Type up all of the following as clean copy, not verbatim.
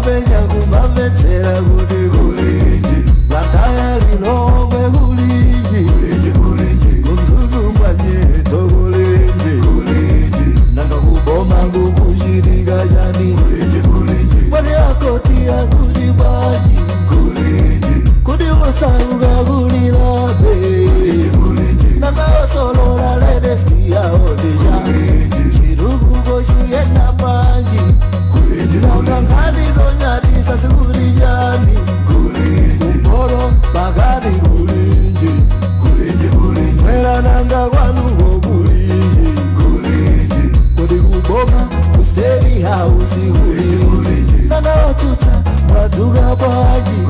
kumabenya kumabetsera kuti kulinji vataya lilongwe kulinji kumzuzungwanyeto kulinji nanga kuboma kukushirika chani mwene akoti akuti baji kuti wasaruka kulilabe nanga osolola ledesi yaodesha chirukuko chuyenda panji nanga ngani zonyatisa sikulijani kumporo pakati kulinji mwera nanga kwanuko kulinji kuti kuboma kusteri hausi kulinji nanga watuta mwadzuka panji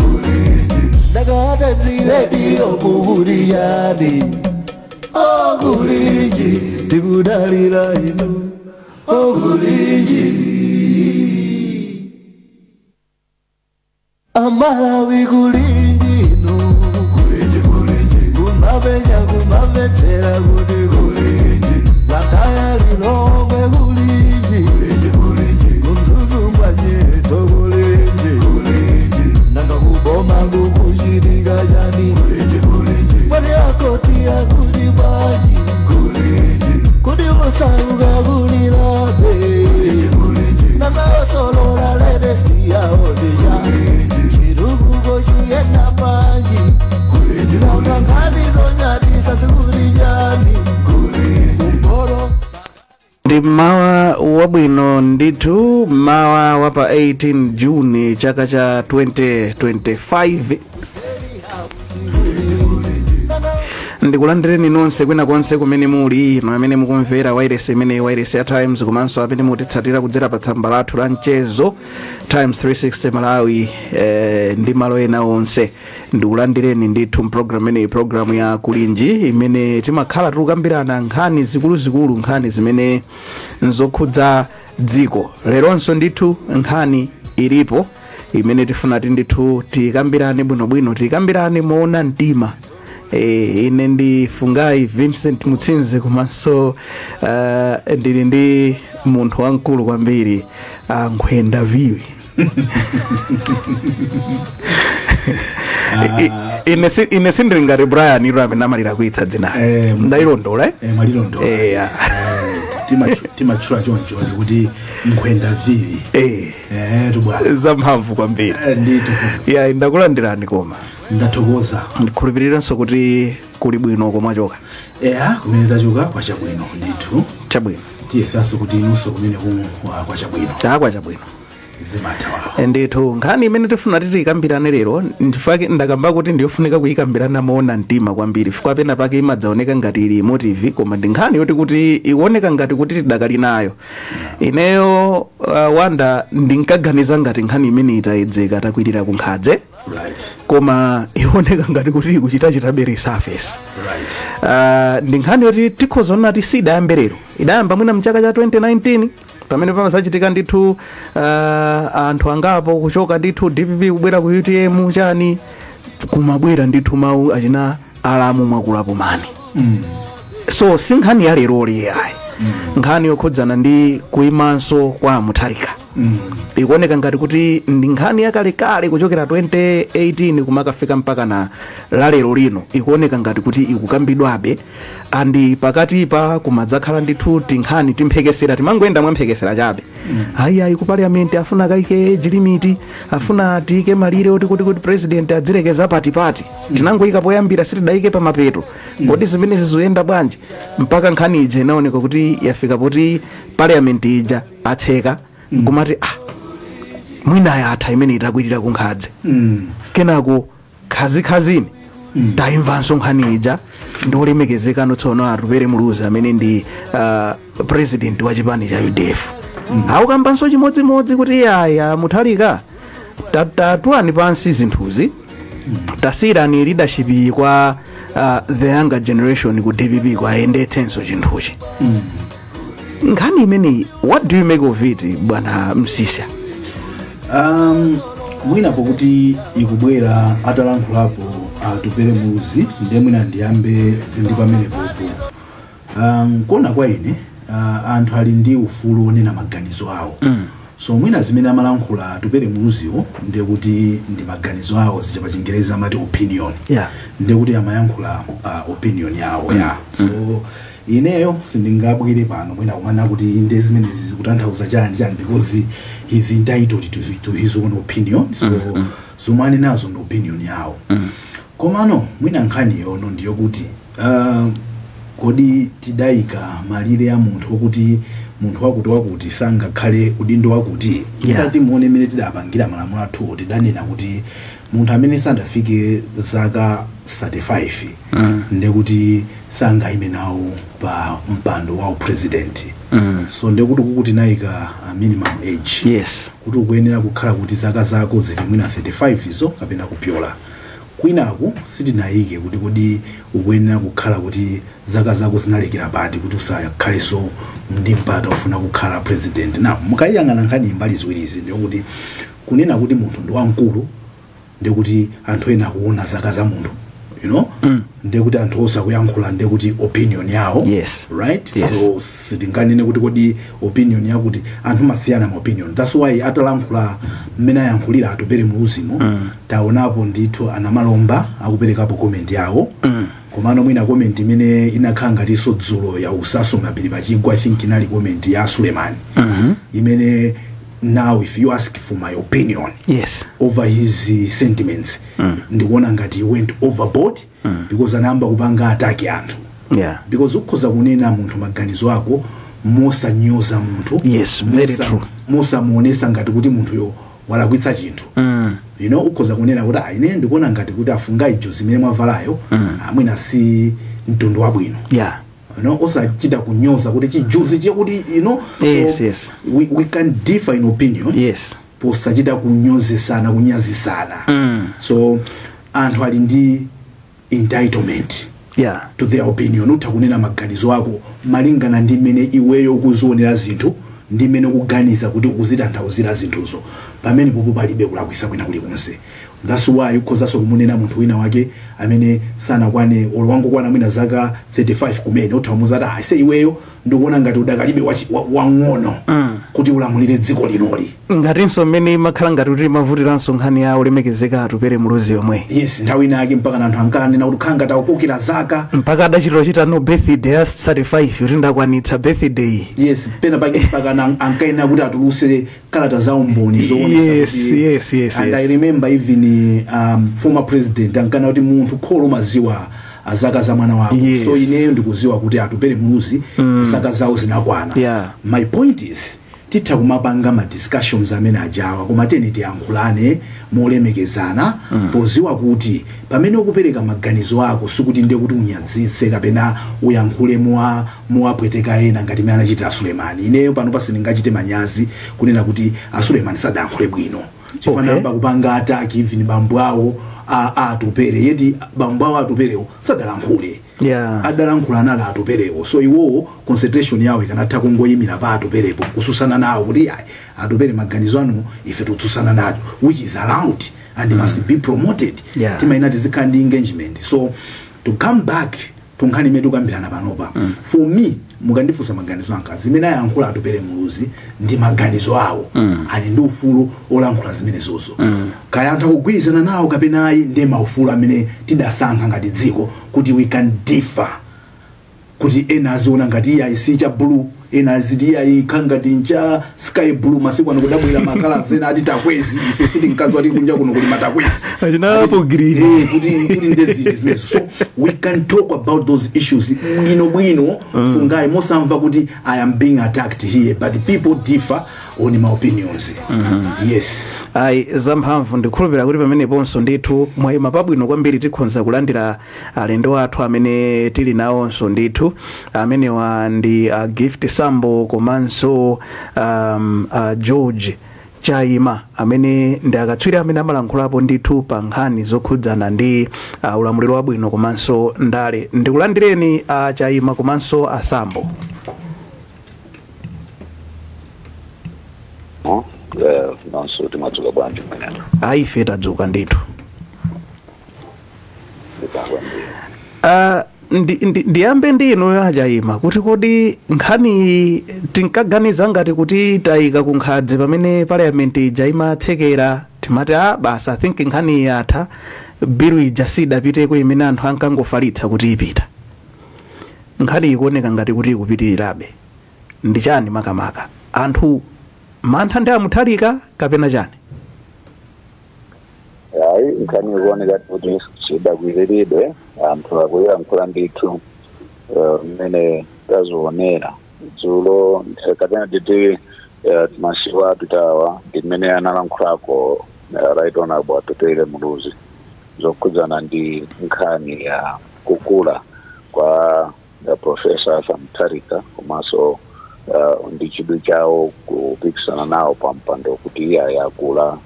nanga ziredio kukulijani kulinji tikudalira inu kulinji Amalawi kulinji inu kumabenya kumabetsera kuti kulinji vataya lilongwe kulinji kumzuzungwanyeto kulinji nanga kuboma kukushirika chani mwene akoti akuti baji kuti wasaruka kulilabe nanga osolola ledesi yaodesha chirukuko chuyenda panji nanga ngani zonyatisa sikulijani kumporo ndi mawa wabwino ndithu mawa wapa 18 Juni chaka cha 2025 ndikulandireni nonse kwina konse kumene muli ino amene mukumvera wairesi imene wairesi ya Times komanso amene mutitsatira kudzera pa tsamba lathu la mchezo Times 360 Malawi ndi malo ena onse ndikulandireni ndithu mprogram imeneyi programu ya kulinji imene timakhala tikukambirana nkhani zikuluzikulu nkhani zimene nzokhudza dziko leronso ndithu nkhani ilipo imene tifuna ndithu tikambirane bwinobwino tikambirane moona mtima ine ndi Fungai Vincent Mutsinze komanso ndili ndi munthu wankulu kwambiri Nkhwenda Viwi ine sindiri ngati Brian iro amene amalira kuitsa dzina ndayilondola mwalilondola timachula choncho kuti Nkhwenda Viwi tubwana zamphamvu kwambiri ndithu ya ndakulandirani koma ndathokoza ndikhulupiriranso kuti kuli bwino komwachoka kumene tachoka kwa chabwino ndithu chabwino tiyesanso kuti inunso kumene kwa chabwino kwa chabwino zimathawa ndithu nkhani imene tifuna tikambirane lero ndifake ndakamba kuti ndiyofunika kuyikambirana moona mtima kwambiri fika pena pake imadzaoneka ngati ili motive koma ndi nkhani yoti kuti ikuoneka ngati kuti tidakali nayo ineyo wanda ndinkaganiza ngati nkhani imene itayedzeka takwirira kunkhadze koma ikuoneka ngati kuti ikuchitachitabe resurface ndi nkhani yoti tikhozaona tisidayambe lero idayamba mwina mchaka cha 2019 pamene pamasachitika ndithu anthu angapo kuchoka ndithu DPP kubwera ku UTM chani kumabwera ndithu mawu achina alamu mwakulapo mani so si nkhani ya lero liyayi nkhani yokhudzana ndi kuimanso kwa Mutharika ikuoneka ngati kuti ndi nkhani yakalekale kuchokera 2018 kumakafika mpaka na lalero lino ikuoneka ngati kuti ikukambidwabe andi pakati pa kumadzakhala ndithu tinkhani timphekesera timangoenda mwamphekesera chabe ayi ku parliament afuna kaike jilimiti afuna tike malire oti kuti president adzilekeza pati tinangoyika poyambira sitidaike pa mapeto kodi zimene zizoyenda bwanji mpaka nkhani ije inaoneka kuti yafika poti parliament ija atseka kumati mwina yatha imene itakwirira kunkhadze kenako khazini taimvanso nkhani ija ndolemekezeka tsono Arubere Muluzi amene ndi president wa chipani cha UDF aukambanso chimodzimodzi kuti yaya Mutharika tatuani pansi zinthuzi tasirani leadership kwa the younger generation ku DPP kwa ayendetsenso chinthuchi nkhani imene what do you make of it bwana Msisha? mwina pokuti ikubwera atalankhulapo Arubere Muluzi ndiye mwina ndiyambe ndi pamene popo kuona kwa ine anthu ali ndi ufulu onena maganizo awo so mwina zimene amalankhula Tupere Muluziwo ndiye kuti ndi maganizo awo zicha pa Chingereza amati opinion ndiye kuti amayankhula opinion yawo so ineyo sindingabwire pano mwina kumana kuti inde zimene zikutanthauza chani because he's entitled to his own opinion so zomwe nazo ndi opinion yawo komano mwina nkhani yono ndiyo kuti kodi tidayika malire ya munthu okuti munthu wakuti sangakhale udindo wakuti ngati muone mene tidapangira malamulo athu tidanena kuti munthu amene sandafike zaka 35 ndiye kuti sangaime nawo pa mpando wa president so ndiye kuti kukuti nayika minimum age kuti ukuyenera kukhala kuti zaka zako zili mwina 35 izo kapena kupyola kwinaku sitinayike kuti kodi ukuyenera kukhala kuti zaka zako zinalekera pati kuti usakhale so ndi mpata ufuna kukhala president na mukayangana nkhani mbali ziwirizi ndiyo kuti kunena kuti munthu ndi wamkulu ndiye kuti anthu ena kuona zaka za munthu ndiye kuti anthu osakuyankhula ndiye kuti opinion yawo right so sitinganene kuti kodi opinion yakuti anthu masiyana ma opinion that's why atalankhula mmene ayankhulira Tupere Muluzimo taonapo ndithu anamalomba akuperekapo comment yawo komano mwina comment imene inakhala ngati dzulo ya usaso mapiri pachigwa I think inali comment ya Suleiman imene now if you ask for my opinion over his sentiments ndikuona ngati he went overboard because anamba kupanga attack anthu because ukhoza kunena munthu maganizo ako mosanyoza munthu mosa muonesa ngati kuti munthu yo walakwitsa chinthu ukhoza kunena kuti ine ndikuona ngati kuti afunga ijo zimene mwavalayo amwina si mtundu wabwino osachita kunyoza kuti chijuzi chekuti we can differ in opinion posachita kunyozesana kunyazisana so anthu ali ndi entitlement to their opinion utakunena maganizo ako malingana ndi mmene iweyo ukuzionera zinthu ndi mmene kuganiza kuti ukuzitanthauzira zinthuzo pamene popo palibe kulakwisa kwina kulikonse that's why ukhozaso kumunena munthu wina wake amene sanakwane olwango kwana mwina zaka 35 kumene uthamuza ase iweyo ndikuona ngati udakalibe wang'ono kuti ulamulire dziko linoli ngatinso mmene makhala ngati kuti mavutiranso nkhani ya ulemekezeka Tupere Muluzi yomwe nthawi inake mpaka anthu ankanena kuti khanga takukira zaka mpaka adachita no birthday ya 35 kuti ndakwanitsa birthday pena pake mpaka ankaina kuti atuluse kalata za umboni zoonesa and I remember even former president ankana kuti munthu kholo maziwa azaka za mwana wako so ineyo ndikuziwa kuti Tupere Muluzi zaka zawo zinakwana my point is titha kumapanga ma discussions amene ajawa koma teni tiyankhulane molemekezana poziwa kuti pamene ukupereka maganizo ako sikuti ndiye kuti unyadzitse kapena uyankhule muwapweteka ena ngati mene anachita Sulemani ineyo pano pasindingachite manyazi kunena kuti Sulemani sadayankhule bwino chifanamba kupanga attack even bambo awo Tupere yeti bambo awo Tuperewo sadalankhule adalankhula nala Tuperewo so iwo concentration yawo ikanatha kungoyimira pa Tuperepo kususana nawo kuti Tupere maganizo anu ife tutsusana nacho which is allowed and must be promoted timaina tizikandi engagement so to come back tunkhani medu kambirana panopa for me mukandifusa maganizo anga zimene ayankhula Tupere Muluzi ndi maganizo awo ali ndi ufulu olankhula zimene zozo kaya anthu kugwirizana nawo kapena ayi ndi maufulu amene tidasankha ngati dziko kuti we can differ kuti ena aziona ngati iya isicha blue ena azidi ayi khangati ncha sky blue masiku anokudabwira makala zena ati takwezi ife siti mkazi wati kunja kuno kuti matakwezi achinapo green kuti ndeziti zimezo so we can talk about those issues bwino fungai mosamva kuti I am being attacked here but people differ on my opinions zamphamvu ndikhulupirira kuti pamene ponso ndithu mwayima pabwino kwambiri tikhonza kulandira alendo athu amene tili nawonso ndithu amenewa ndi Gift Sambo komanso George Chaima amene ndi akatswiri amene amalankhulapo ndithu pa nkhani zokhudzana ndi ulamuliro wabwino komanso ndale ndikulandireni Chaima komanso Sambo nonso timadzuka bwanji mwenendo ife tadzuka ndithu ndiyambe ndi inu ajaima kuti kodi nkhani tinkaganiza ngati kuti tayika kunkhadze pamene parliament ija imatsekera timati basa I think nkhani yatha bilu ija sidapiteko imene anthu ankangofalitsa kuti ipita nkhani ikuoneka ngati kuti ikupitirirabe ndi chani makamaka anthu mantha ndi amuthalika kapena chani ayi nkhani ikuoneka kuti sidakwiriridwe anthu akuyankhula ndithu mmene tazionera dzulo kapena titi masiku apitawa ndimene analankhulako right honorable Atupele Muluzi zokhudzana ndi nkhani ya kukula kwa Professor Arthur Mutharika komanso ndi chidwi chawo kupikisana nawo pa mpando kuti iye yakula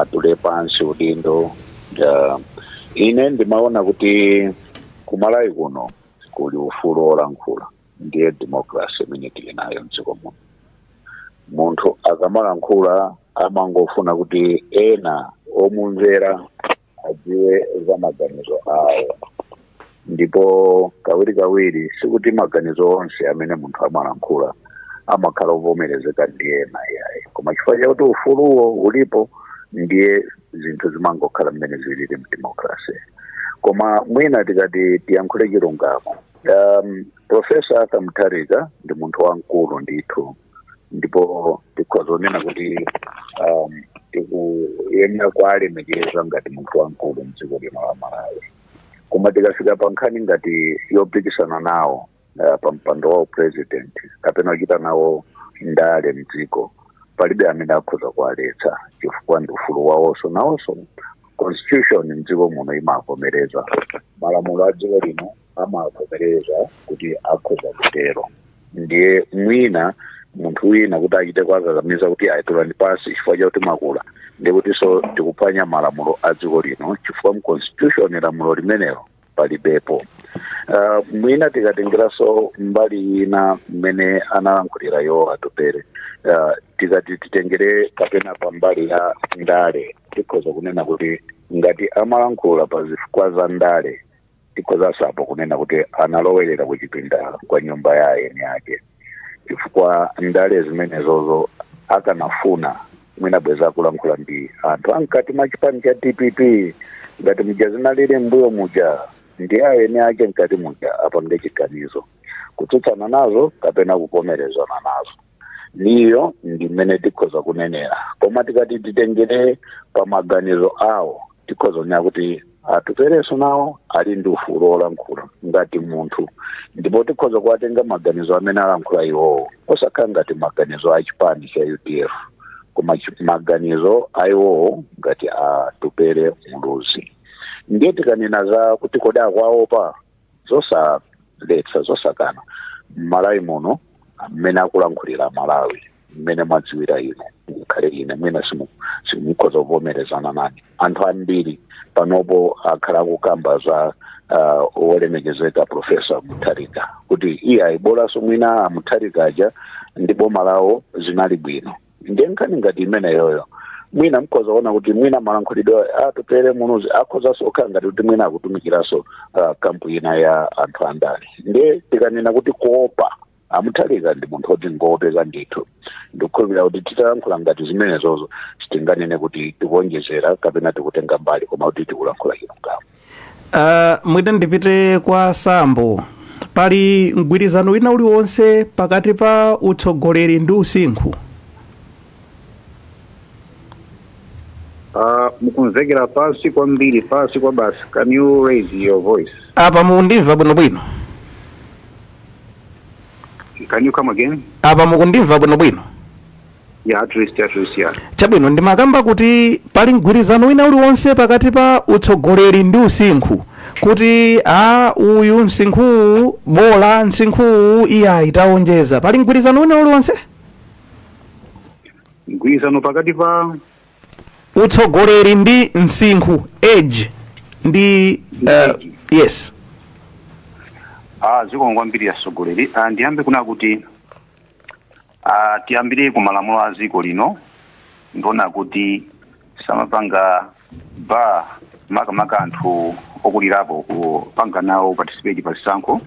atule pansi udindo. Ine ndimaona kuti kumalawi kuno kuli ufulu olankhula ndiye democracy imene tili nayo mdziko muno. Munthu akamalankhula amangofuna kuti ena omumvera adziwe za maganizo awo, ndipo kawiri sikuti maganizo onse amene munthu amalankhula amakhala ovomerezeka ndi ena yayi, koma chifukwa chakuti ufuluwo ulipo ndiye zinthu zimangokhala mmene zilili mdemocracy. Koma mwina tikati tiyankhule chilungamo, Professor Arthur Mutharika ndi munthu wamkulu ndithu, ndipo tikhozonena kuti tikuyenera kulemekeza ngati munthu wamkulu mdziko lino la Malawi. Koma tikafika pa nkhani ngati yopikisana nawo pa mpando wa president kapena kuchita nawo ndale mdziko, palibe amene akhoza kuwaletsa chifukwa ndi ufulu wawonso nawonso constitution mdziko muno imavomereza, malamulo a dziko lino amavomereza kuti akhoza kutero. Ndiye mwina munthu wina kuti achite kwakakamiza kuti ayitulani pasi chifukwa chakuti makula ndikuti so tikuphwanya malamulo a dziko lino chifukwa mconstitution lamulo limenelo palibepo. Mwina tikatengeranso mbali ina mmene analankhulira yo Atupele, tikati titengere kapena pa mbali ya ndale tikhoza kunena kuti ngati amalankhula pa zifukwa za ndale tikhoza sapo kunena kuti analowerera kuchipinda kwa nyumba ya eni yake, chifukwa ndale zimenezozo akanafuna mwina bweza kulankhula ndi anthu ankati machipani cha DPP ngati muja zinalili mbuyo muja ndi eni yake nkati muja apange chiganizo kutsutsana nazo kapena kuvomerezana nazo. Niyo ndi mmene tikhoza kunenera, koma tikati titengere pa maganizo awo tikhoza kunena kuti Atupelenso nawo ali ndi ufulu olankhula ngati munthu, ndipo tikhoza kuwatenga maganizo amene alankhula iwowo osakhala ngati maganizo a chipani cha UDF, koma maganizo a iwowo ngati Atupele Muluzi. Ndiye tikanena za kuti kodi akwaopa zosaletsa zosakana Malawi muno mmene akulankhulira Malawi mmene mwadziwira ino khale ine mwina simukhoza kuvomerezana nani. Anthu ambiri panopo akhala akukamba za olemekezeka Professor Mutharika kuti iye ayibolanso mwina Mutharika aja ndi boma lawo zinali bwino. Ndiye nkhani ngati imene yoyo mwina mkhoza kuona kuti mwina malankhulidwe Atupele Muluzi akhozaso kukhala ngati kuti mwina akutumikiranso kampu ina ya anthu andale. Ndiye tikanena kuti kuopa Mutharika ndi munthu oti ngoopeka ndithu, ndikukhulupirira kuti titalankhula ngati zimenezozo sitinganene kuti tikuonjezera kapena tikutenga mbali, koma kuti tikulankhula chilungamo. Mwina ndipite kwa Sambo, pali mgwirizano wina uliwonse pakati pa utsogoleri ndi usinkhu? Mukumvekera pasi kwambiri, pasi kwa basi. Can you raise your voice? Apa mukundimva bwinobwino? Can you come again? Apa mukundimva bwinobwino? Yeah, at least, yeah. Chabwino ndimakamba kuti pali mgwirizano wina uliwonse pakati pa utsogoleri ndi usinkhu kuti uyu msinkhu bola msinkhu iya itaonjeza, pali mgwirizano wina uliwonse? Mgwirizano pakati pa utsogoleri ndi msinkhu age ndi yes. Ziko kwambiri atsogoleri. Ndiyambe kuna kuti tiyambire ku malamulo a dziko lino, ndiona kuti samapanga ba maka anthu okulirapo kupanga nawo participate pa zisankho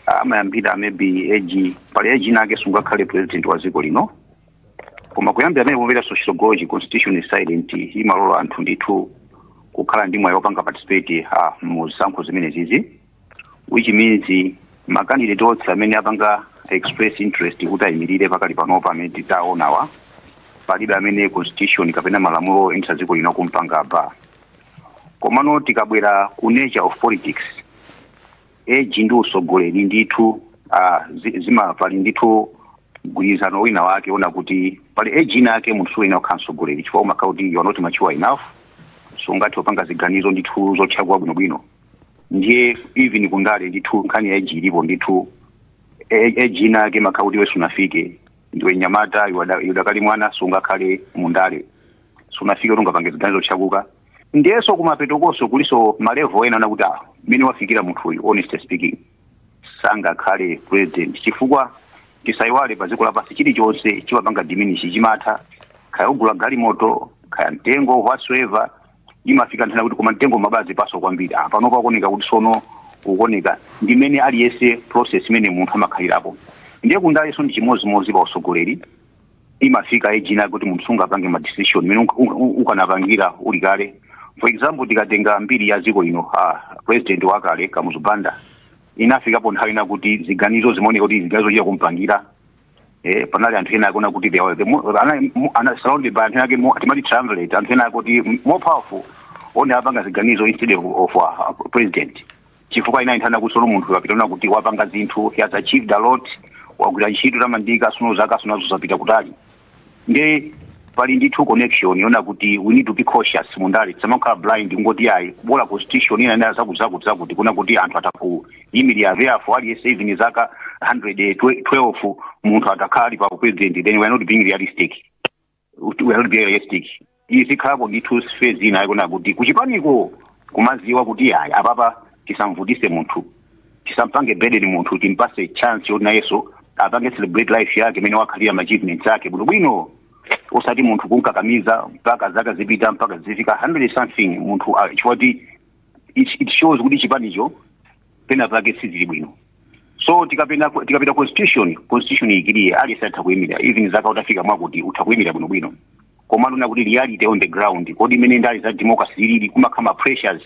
amayambira maybe age pali age nake sungakhale president wa dziko lino koma kuyambira amene pomvera sociology constitution is silent imalola anthu ndithu kukhala ndi mwayi wopanga participate mu zisankho zimene zizi, which means makandidate otse amene apanga express interest kuti ayimirire pakali panopa amene titaonawa palibe amene constitution kapena malamulo entsa dziko lino kumpanga ba. Komano tikabwera ku nature of politics age ndi usogoleri ndithu pali ndithu mgwirizano wina wake ona kuti pali age inake munthu wina okhala msogoleri chifukwa umakhala kuti you are not mature enough, so ngati wapanga ziganizo ndithu zotchagwa bwinobwino. Ndiye even kundale ndithu nkhani age ilipo ndithu age inake makhala kuti wesu unafike ndiwe nyamata yudakali mwana sungakhale mundale sunafike kuti ungapange ziganizo zotchakuka. Ndiyeso kumapetokoso kuliso malevo ena ona kuti mene wafikira munthu uyu honestly speaking sangakhale president chifukwa tisaiwale pa dziko lapansi chilichonse chimapanga diminish chimatha kaya ugula galimoto kaya mtengo whatsoever imafika nthana kuti koma mtengo mabazi paso kwambiri panopa kuoneka kuti sono ukuoneka ndimene aliyese process imene munthu amakhalirapo. Ndiye kundaleso ndi chimozimozi pa usogoleri imafika ejina kuti munthu sungapange ma decision imene ukanapangira uli kale. For example tikatenga mbiri ya dziko lino president wakale Kamuzu Banda inafikapo nthawi ina kuti ziganizo zimaoneka kuti ziganizo chiya kumpangira panali anthu ena akuona kuti ana surrounded by anthu ake timati translate anthu ena akuti more powerful one apanga ziganizo instead of president chifukwa ina inthana kuti solo munthu akapitana kuti wapanga zinthu he has achieved a lot wagwira ntchito tamandika suno zaka sunazo zapita kutali. Nde pali ndithu connection yona kuti we need to be cautious mundale tisamakhala blind ngoti ayi bola constitution ina nda zakuti kuna kuti anthu ataku imilia therefore ali saving zaka 112 munthu atakali pa president then we are not being realistic. We are not being realistic. Izi khabo ndithu phase ina yona kuti kuchipaniko kumaziwa kuti ayi apapa tisamvutise munthu tisampange burden munthu timpase chance yona yeso apange celebrate life yake mene wakhalira achievements yake bwino usati munthu kunkakamiza mpaka zaka zipita mpaka zifika 100 something munthu chwati it shows kuti chipanicho pena pake sizili bwino. So tikapita constitution ikiliye alisatha kuimira even zaka utafika mwakuti utakuimira bwino koma ndona kuti reality on the ground kodi mene ndali za democracy lili kumakhala pressures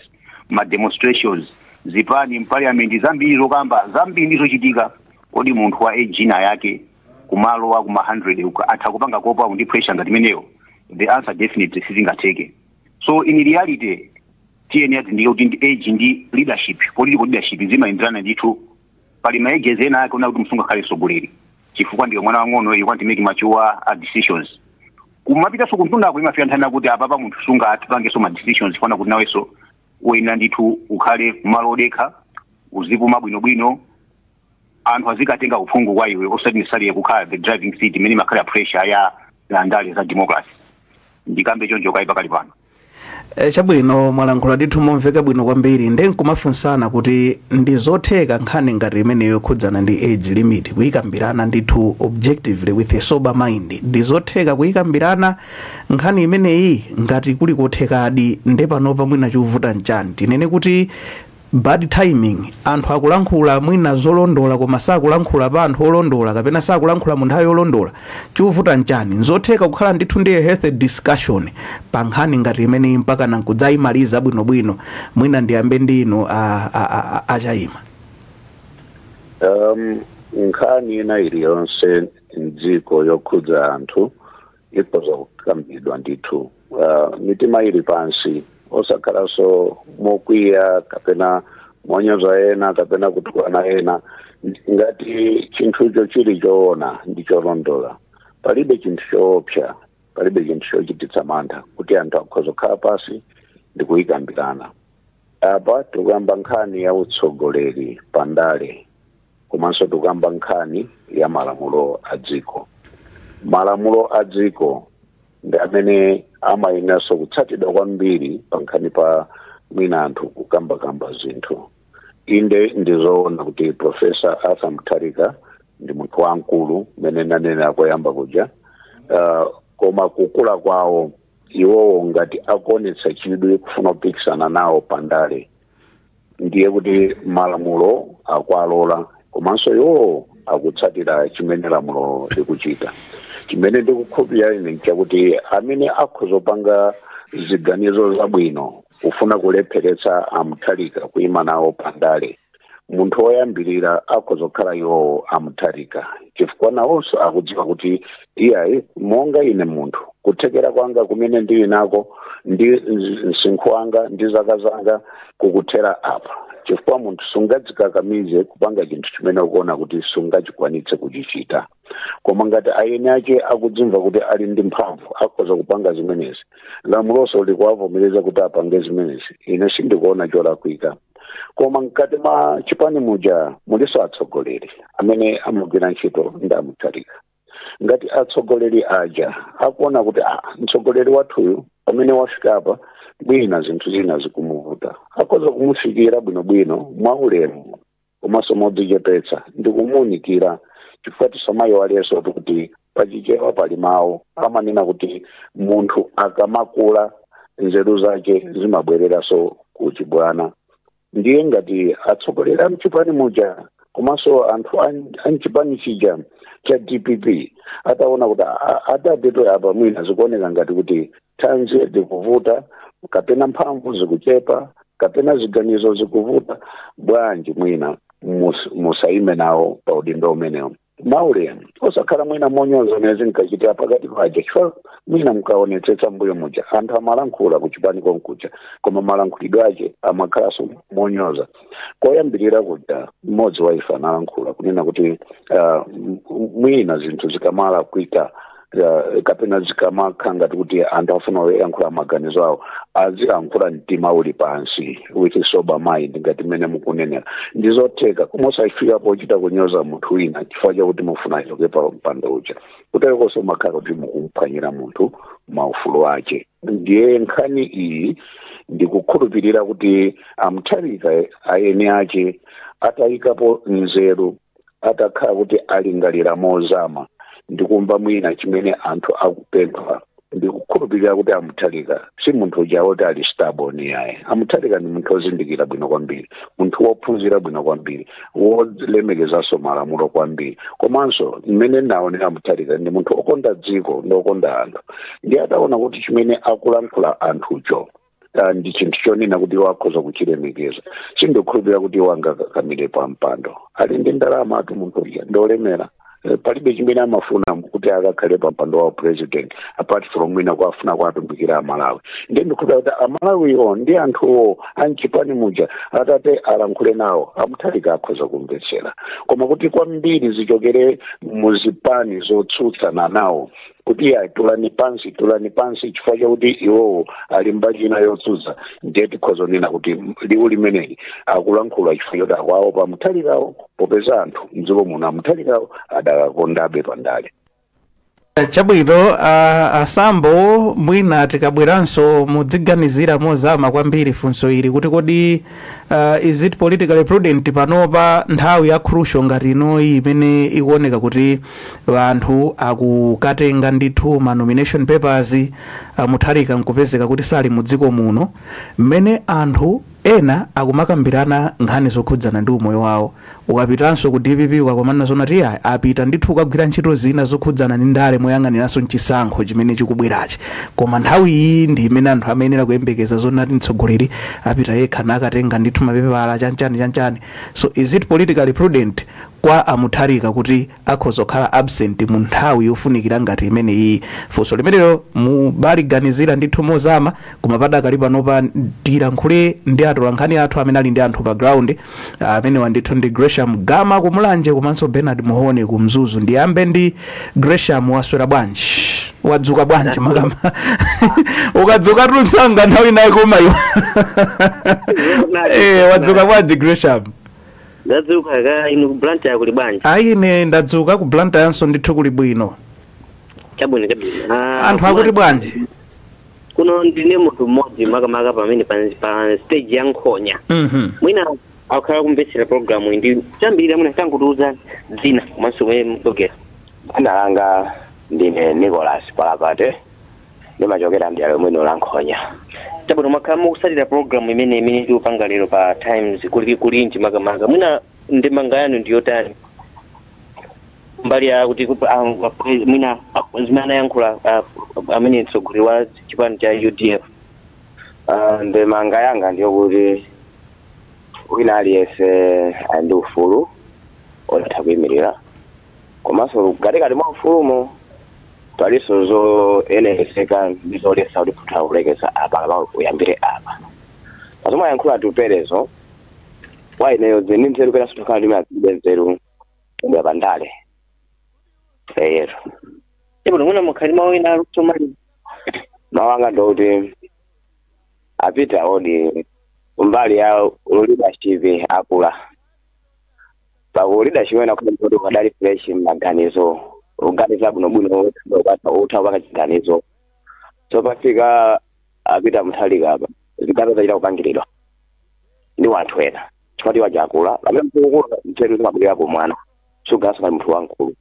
ma demonstrations zipani parliament zambiri zokamba zambiri ndizochitika kodi munthu wa age ina yake kumalo wa kuma 100 atakupanga kopa ndi pressure ngati meneyo the answer definitely sizingateke. So in reality TNS ndiyo kuti age ndi leadership political leadership zimaindrana ndithu pali maege zena yake ona kuti msunga khale sogoleri chifukwa ndiyo mwana wang'ono you want to make mature decisions kumapita so kuntunda imafika nthana kuti apapa munthu sunga atipange so ma decisions fana kuti naweso wena ndithu ukhale malodeka uzipuma bwinobwino anthu azikatenga uphungu kwa iwe osati kukhala the driving seat imene makhala pressure ya ndale za democracy ndikambe chonjo kai pakali pano. Chabwino mwalankhula ndithu momveka bwino kwambiri nkumafunsana kuti ndizotheka nkhani ngati imeneyo khudzana ndi age limit kuyikambirana ndithu objectively with a sober mind ndizotheka kuyikambirana nkhani imeneyi ngati kuli kothekadi nde panopa mwina chuvuta nchani tinene kuti bad timing anthu akulankhula mwina zolondola koma sakulankhula pa anthu olondola kapena sakulankhula mu nthawi yolondola chuvuta nchani nzotheka kukhala ndithu ndiye healthy discussion pa nkhani ngati imeneyi mpaka nankudzayimaliza bwinobwino mwina ndiyambe ndino achayima. Nkhani ina iliyonse mdziko yokhudza anthu ikoza kukambidwa ndithu mitima ili pansi osakhalanso mokwiya kapena monyoza ena kapena kutukwana ena ngati chinthucho chili choona ndi cholondola palibe chinthu choopsa palibe chinthu chochititsa mantha kuti anthu akhoza kukhala pasi ndi kuyikambirana. Apa tikuyamba nkhani ya utsogoleri pandale komanso tikuyamba nkhani ya malamulo a dziko. Malamulo a dziko ndi amene amayeneranso kutsatidwa kwambiri pa nkhani pa mwina anthu kukambakamba zinthu. Inde ndizoona kuti Professor Arthur Mutharika ndi munthu wamkulu mmene nanena koyamba kuja koma kukula kwawo iwowo ngati akuonetsa chidwi kufuna kupikisana nawo pandale ndiye kuti malamulo akualola komanso iwowo akutsatira chimene lamulo likuchita. Chimene ndikukhulupirira ine chakuti amene akhozopanga ziganizo zabwino kufuna kulepheretsa Mutharika kuima nawo pandale, munthu woyambirira akhozokhala iwowo Mutharika, chifukwa nawonso akudziwa kuti iyayi monga ine munthu kuthekera kwanga kumene ndili nako ndi msinkhu wanga ndi zaka zanga kukuthera apa, chifukwa munthu sungadzikakamize kupanga chinthu chimene ukuona kuti sungachikwanitse kuchichita. Koma ngati ayeni ake akudzimva kuti ali ndi mphamvu akhoza kupanga zimenezi, lamuloso likuwavomereza kuti apange zimenezi, ine sindikuona cholakwika. Koma mkati mwa chipani muja muliso atsogoleri amene amagwira ntchito ndi Mutharika. Ngati atsogoleri aja akuona kuti mtsogoleri wathuyu pamene wafika apa bwina zinthu zina zikumuvuta, akhoza kumufikira bwinobwino mwaulemu komanso modzichepetsa ndi kumuunikira, chifukwa tisamayo aliyenso kuti pachichewa pali mawu amanena kuti munthu akamakula nzeru zake zimabwereranso kuchibwana. Ndiye ngati atsogoleri amchipani muja komanso anthu amchipani chija cha DPP ataona kuti atateto apa mwina zikuoneka ngati kuti thanzi zikuvuta kapena mphamvu zikuchepa kapena ziganizo zikuvuta, bwanji mwina musaime nawo pa udindo umenewo maulemu osakhala mwina monyoza nezi nkachitira pakati paja, chifukwa mwina mkaonetsetsa mbuyo muja anthu amalankhula kuchipani konkuja koma malankhulidwe ake amakhalanso monyoza. Koyambirira kuja mmodzi wa ife analankhula kunena kuti mwina zinthu zikamala kuita kapena zikamakhala ngati kuti anthu afuna kuyankhula maganizo awo aziyankhula mtima uli pansi, with sober mind ngati mmene mukunenera. Ndizotheka koma osafika pochita kunyoza munthu wina chifukwa chakuti mufuna achoke pa mpando uja, kuterekonso makhala kuti mukumphwanyira munthu maufulu ake. Ndiye nkhani iyi ndikukhulupirira kuti Mutharika ayeni ake atayikapo nzeru, atakhala kuti alingalira mozama ndikumva mwina chimene anthu akupempha, ndikukhulupirira kuti Mutharika si munthu uja woti ali stable ni yaye. Mutharika ni munthu ozindikira bwino kwambiri, munthu wophunzira bwino kwambiri, wolemekezanso malamulo kwambiri, komanso mmene naonera Mutharika ndi munthu okonda dziko ndi okonda anthu. Ndiye ataona kuti chimene akulankhula anthucho ndi chinthu chonena kuti wakhoza kuchilemekeza, sindikukhulupirira kuti wangakamire pa mpando. Ali ndi ndalama atu munthu uja ndolemera, palibe chimene amafuna kuti akakhale pa mpando wa president apart from mwina kwafuna kwatumbikira Amalawi. Ndiye ndikukhulupirira kuti Amalawiwo ndi anthuwo amchipani muja atate alankhule nawo Mutharika akhoza kumvetsera. Koma kuti kwambiri zichokere muzipani zotsutsana nawo kuti tulani pansi chifukwa chakuti iwowo ali mbachina yotsutsa, ndiye tikhoza kunena kuti liwu limeneli akulankhula chifukwa choti akuopa Mutharikawo, popeza anthu mdziko muno Mutharikawo adakakondabe pandale. Chabwino asambo mwina tikabweranso mudziganizira mozama kwambiri funso ili kuti kodi is it politically prudent panopa nthawi ya crucial ngati inoyi imene ikuoneka kuti anthu akukatenga ndithu ma nomination papers Mutharika nkupezeka kuti sali mudziko muno, mmene anthu ena akumakambirana nkhani zokhudzana ndi umoyo wawo, ukapitanso ku DPP ukakomana zona ti apita ndithu ukagwira ntchito zina zokhudzana ndi ndale moyang'aniranso mchisankho chimene chikubwerachi. Koma nthawi iyi ndi imene anthu amayenera kuyembekeza zona ti mtsogoleri apita yekha nakatenga ndithu mapepala chanchani. So is it politically prudent kwa Mutharika kuti akhoza kukhala absent mu nthawi yofunikira ngati imene iyi? Funso limenelo mubaliganizira ndithu mozama, koma padakali panopa tilankhule ndi atolankhani athu amene ali ndi anthu pa ground amene wandithu ndi Gresham Gama kumulanje komanso Bernard Muhone kumzuzu. Ndiyambe ndi Gresham, waswera bwanji? Wadzuka bwanji makama? Ukadzuka tunsanga nthawi naye koma iwe. Wadzuka bwanji Gresham? Ndadzuka ka inu ku Blantyre kuli bwanji? Ine ndadzuka ku Blantyre yanso ndithu kuli bwino. Chabwino. Anthu akuti bwanji? Kuno ndine munthu mmodzi makamaka pamene pa stage ya Nkhonya. Mwina akhala kumvetsera program ndi chambiri amene tangutuza dzina komanso mwe mdogera. Analanga ndine Nicholas Palapate, ndimachokera mdala mwino la Nkhonya. Tabu makamo kusatira program imene tiupanga lero pa Times kulinji makamaka mwina ndemanga yanu ndiyo tani mbali ya kuti mwina zimana yankhula amene mtsogoleri wa chipani cha UDF. Ndemanga yanga ndiyo kuti wina aliyense andi ufulu otha kuyimirira komanso katikati mwa ufulumo paliso zoyenereseka ndizolesa kuti kutha kulekeza apa kuyambire apa azomwe yankhula tuperezo waineyo zini nzeru pera sitokhala ndi mazibe nzeru ndiyapandale eyero ibo ndimuna mukhali mawu ina alutomali mawanga ndoti apita odi umbali ya leadership akula pa leadership wena kuti ndo kadali fresh maganizo uganiza buno utawaka chiganizo so pafika apita mthalika apa zikata zachita kupangiridwa ndi wanthu ena chifukwa tiwajakula pamene mkulu mtheru zimabwera po mwana sugaso kali munthu wankulu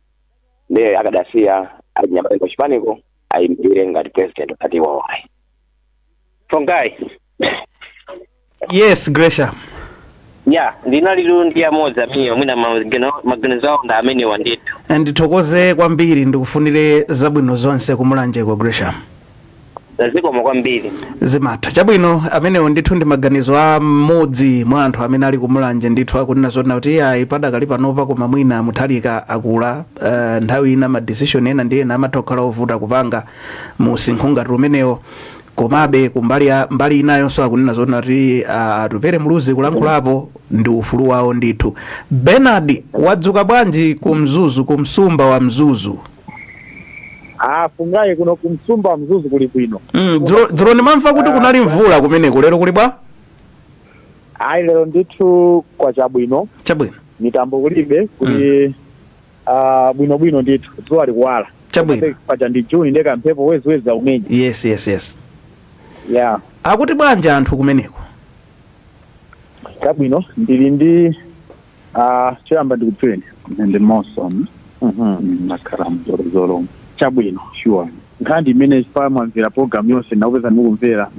ndiye akadasiya ajinyambaleko chipaniko ayimbire ngati president kati wawayi Fongai. Yes, Gresha. Yeah, ndinalilu ndiya moza miyo mwina maganizo nda amene wanditu. Ndithokoze kwambiri ndikufunire zabwino zonse kumulanje kwa Gresha. Ziko kwambiri. Zimatha chabwino amene ndithu ndi maganizo a modzi mwa anthu amene ali kumulanje ndithu akunena zona kuti ayi padakali panopa koma mwina muthalika akula nthawi ina ma decision ena ndiye amatokhala ovuta kupanga musinkhu ngati umenewo. Komabe mbali inayonso akunena zona kuti atupere muluzi kulankhulapo ndi ufulu wawo ndithu. Bernard wadzuka bwanji kumzuzu kumsumba wa mzuzu? Fungaye kuno kumsumba wa mzuzu kuli bwino. Dziro ndimamva kuti kunali mvula kumeneko lero kuli bwa? Ayi lero ndithu kwa chabwino. Chabwino. Mitambo kulibe kuli bwino ndithu dzuwa likuwala. Chabwino. Paja ndi June ndeka mphepo wezi za umenya. Yes. Yeah. Akuti bwanja anthu kumeneko? Chabwino ndili ndi choyamba ndikupfeni ndi Mawson. Nakhala mzoro. Chabwino sure. Nkhani imene pamwamvera program yonse ndakupeza ndikumvera.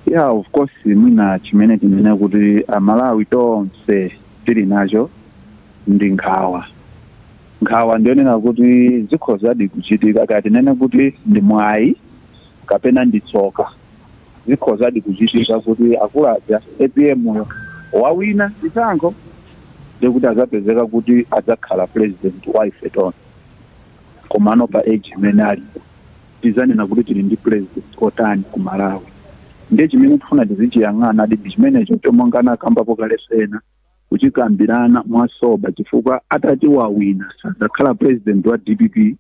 Yeah, of course mwina chimene tinene kuti Malawi tonse tili nacho ndi nkhawa ndionena kuti zikhozadi kuchitika kati nene kuti ndi mwayi kapena ndi tsoka zikhozadi kuchitika kuti akulaja APM wawina chisankho ndikuti azapezeka kuti adzakhala president wa ife tonse komano pa age imene alipo tizanena kuti tili ndi president otani ku Malawi ndiye chimene tifuna tizichiyang'ana adi chimene chotomongana kambapo kalesena kuchikambirana mwasoba chifukwa atati wawina sadzakhala president wa DPP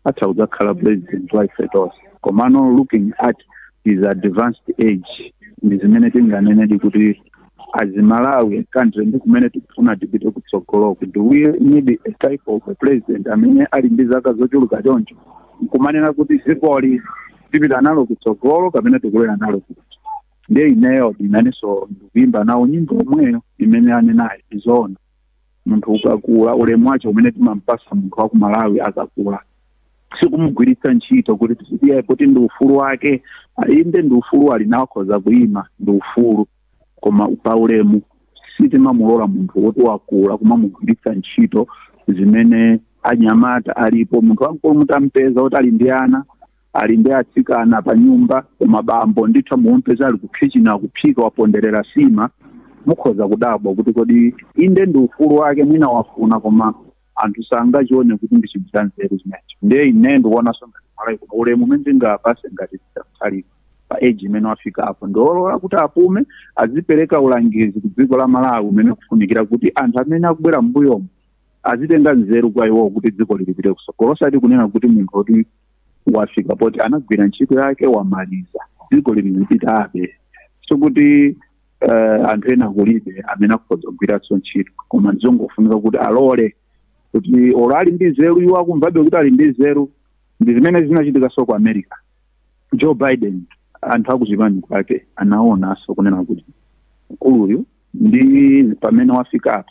ataudzakhala president wa ife tonse komano looking at his advanced age ndi zimene tinganene kuti azimalawi country ndi kumene tikufuna tipite kutsogolo kuti we need a type of a president amene ali ndi zaka zochuluka choncho nkumanena kuti zikoli tipita nalo kutsogolo kapena tikulera nalo kuti ndiye ineyo ndinaneso ndikuyimba nawo nyimbo omweyo imene anenayo izona munthu ukakula ulemu wacho umene timampasa munthu wa ku Malawi akakula sikumugwiritsa ntchito kuti tisiye kuti ndi ufulu wake inde ndi ufulu ali nawo khoza kuyima ndi ufulu koma pa ulemu sitimamulola munthu woti wakula kumamugwiritsa ntchito zimene anyamata alipo munthu wankulu mutampeza kuti ali ndi ana ali ndi atsikana pa nyumba koma bambo ndithu mumpeza ali kukichina kuphika waponderera sima mukhoza kudabwa kuti kodi inde ndi ufulu wake mwina wafuna koma anthu sangachione kuti ndi chibzanzeru zimenecho ndiye ine ndikuonanso ngati Malawi koma ulemu umene ndingapase ngati tisalika pa age imene wafika apo ndiolola kuti apume azipereka ulangizi ku dziko la Malawi umene kufunikira kuti anthu amene akubwera m'mbuyomo azitenga nzeru kwa iwo kuti dziko lilipite kusogolo osati kunena kuti munthu oti wafika poti anagwira ntchito yake wamaliza dziko lilipita abe sokuti anthu ena kulibe amene akhoza kugwiratso ntchito koma ndizongofunika kuti alole kuti olo ali ndi nzeru iwo akumvabe kuti ali ndi nzeru ndi zimene zinachitika so ku America. Joe Biden anthu akuzipani kwake anaonanso kunena kuti mkuluyu ndi pamene wafika apo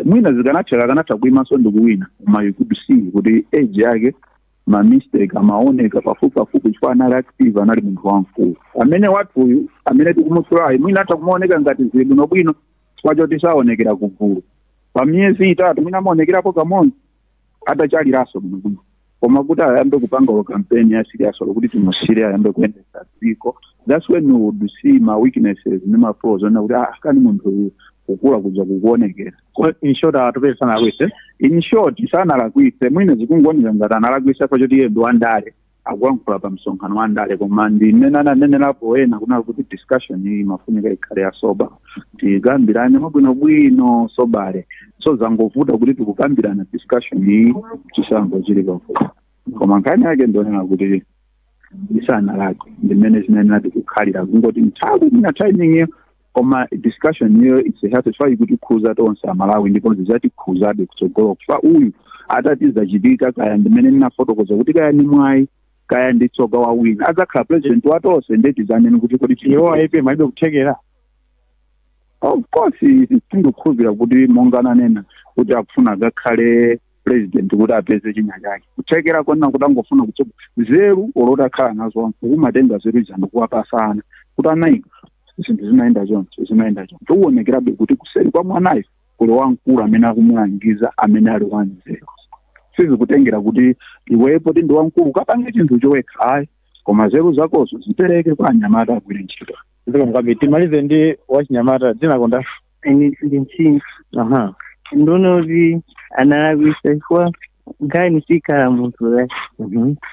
mwina zikanatheka kanatha kuyimanso ndi kuwina koma you could see kuti age yake ma mistake amaoneka pafupi chifukwa anali active, anali munthu wamkulu amene wathuyu amene tikumutsulayi mwina atha kumaoneka ngati zili bwinobwino chifukwa choti saonekera kugulu. Pa miyezi itatu mwina amaonekerapo kamodzi atachaliraso bwinobwino, koma kuti ayambe kupanga kampeni ya serious kuti timusire ayambe kuyendesa dziko. That's when you would see my weaknesses ne ma flaws ona kuti kani munthu uyu kukula kuja kuonekera. In short atopesa sana kwese, in short sana la kwise mwine zikungonera ngati analakwisa kwa choti yedu andale akwankhula pa msonkhano wa ndale, koma nenelapo ena kuna kuti discussion iyi mafunika ikhale ya soba tigambirane mabwinobwino sobale, so zangovuta kuti tikukambirana discussion iyi chisango chili pafupi, koma nkhani yake ndionera kuti isana lake ndimene zinenati kukhalira kungoti nthawi mina timing iyo, koma discussion iyo isihatifa kuti khuza tonse amalawi ndipo zizati khuzabe kutsogolo kufa uyu atatiza chitika kaya ndimene ninafotokoza kuti kaya ni mwayi kaya nditsoga wa wina adzakhala president watonse ndetizaneni kuti kodi chiyowa ipe maibe kuthekera. Of course tindokhulupira kuti mongana nena kuti akufuna akakhale president kuti apeze chinya chake kuthekera kona kuti angofuna kutsoga zeru olota khala nazo kumatenga zeru izando kuwapasana kuti anaika zinthu zimayenda zonse uwonekerabe kuti kuseri kwa mwanayo kuli wamkulu amene akumulangiza amene ali wanzeru. Sizikutengera kuti iwepo ndi wamkulu kapange chinthu chowekha ayi, koma zeru zakozo zipereke kwa anyamata agwire ntchito. Ndikamgabe timalize ndi wachinyamata dzinakonda ndi ntchito. Ndono kuti analakwisa chifukwa nkhani sikhala munthu la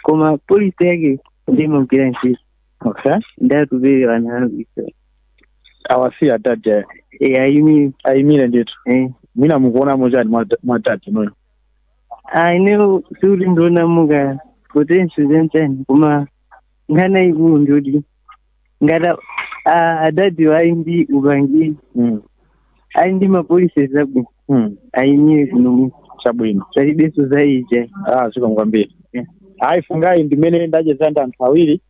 koma polisi yake ndimagwira ntchito. Ndatupere analakwisa awasiya tata ayimile ndithu mwina mukuona mojani mwatati noyo ine suri ndona muka potential zentsani koma ngana ikulu ndoti ngata adadi waindi ubangi aindi mapolisi zabwi ayimile kuno chabwino chalibeso zaija sikwambiri hayi fungai ndimene ndachezanda anthu awiri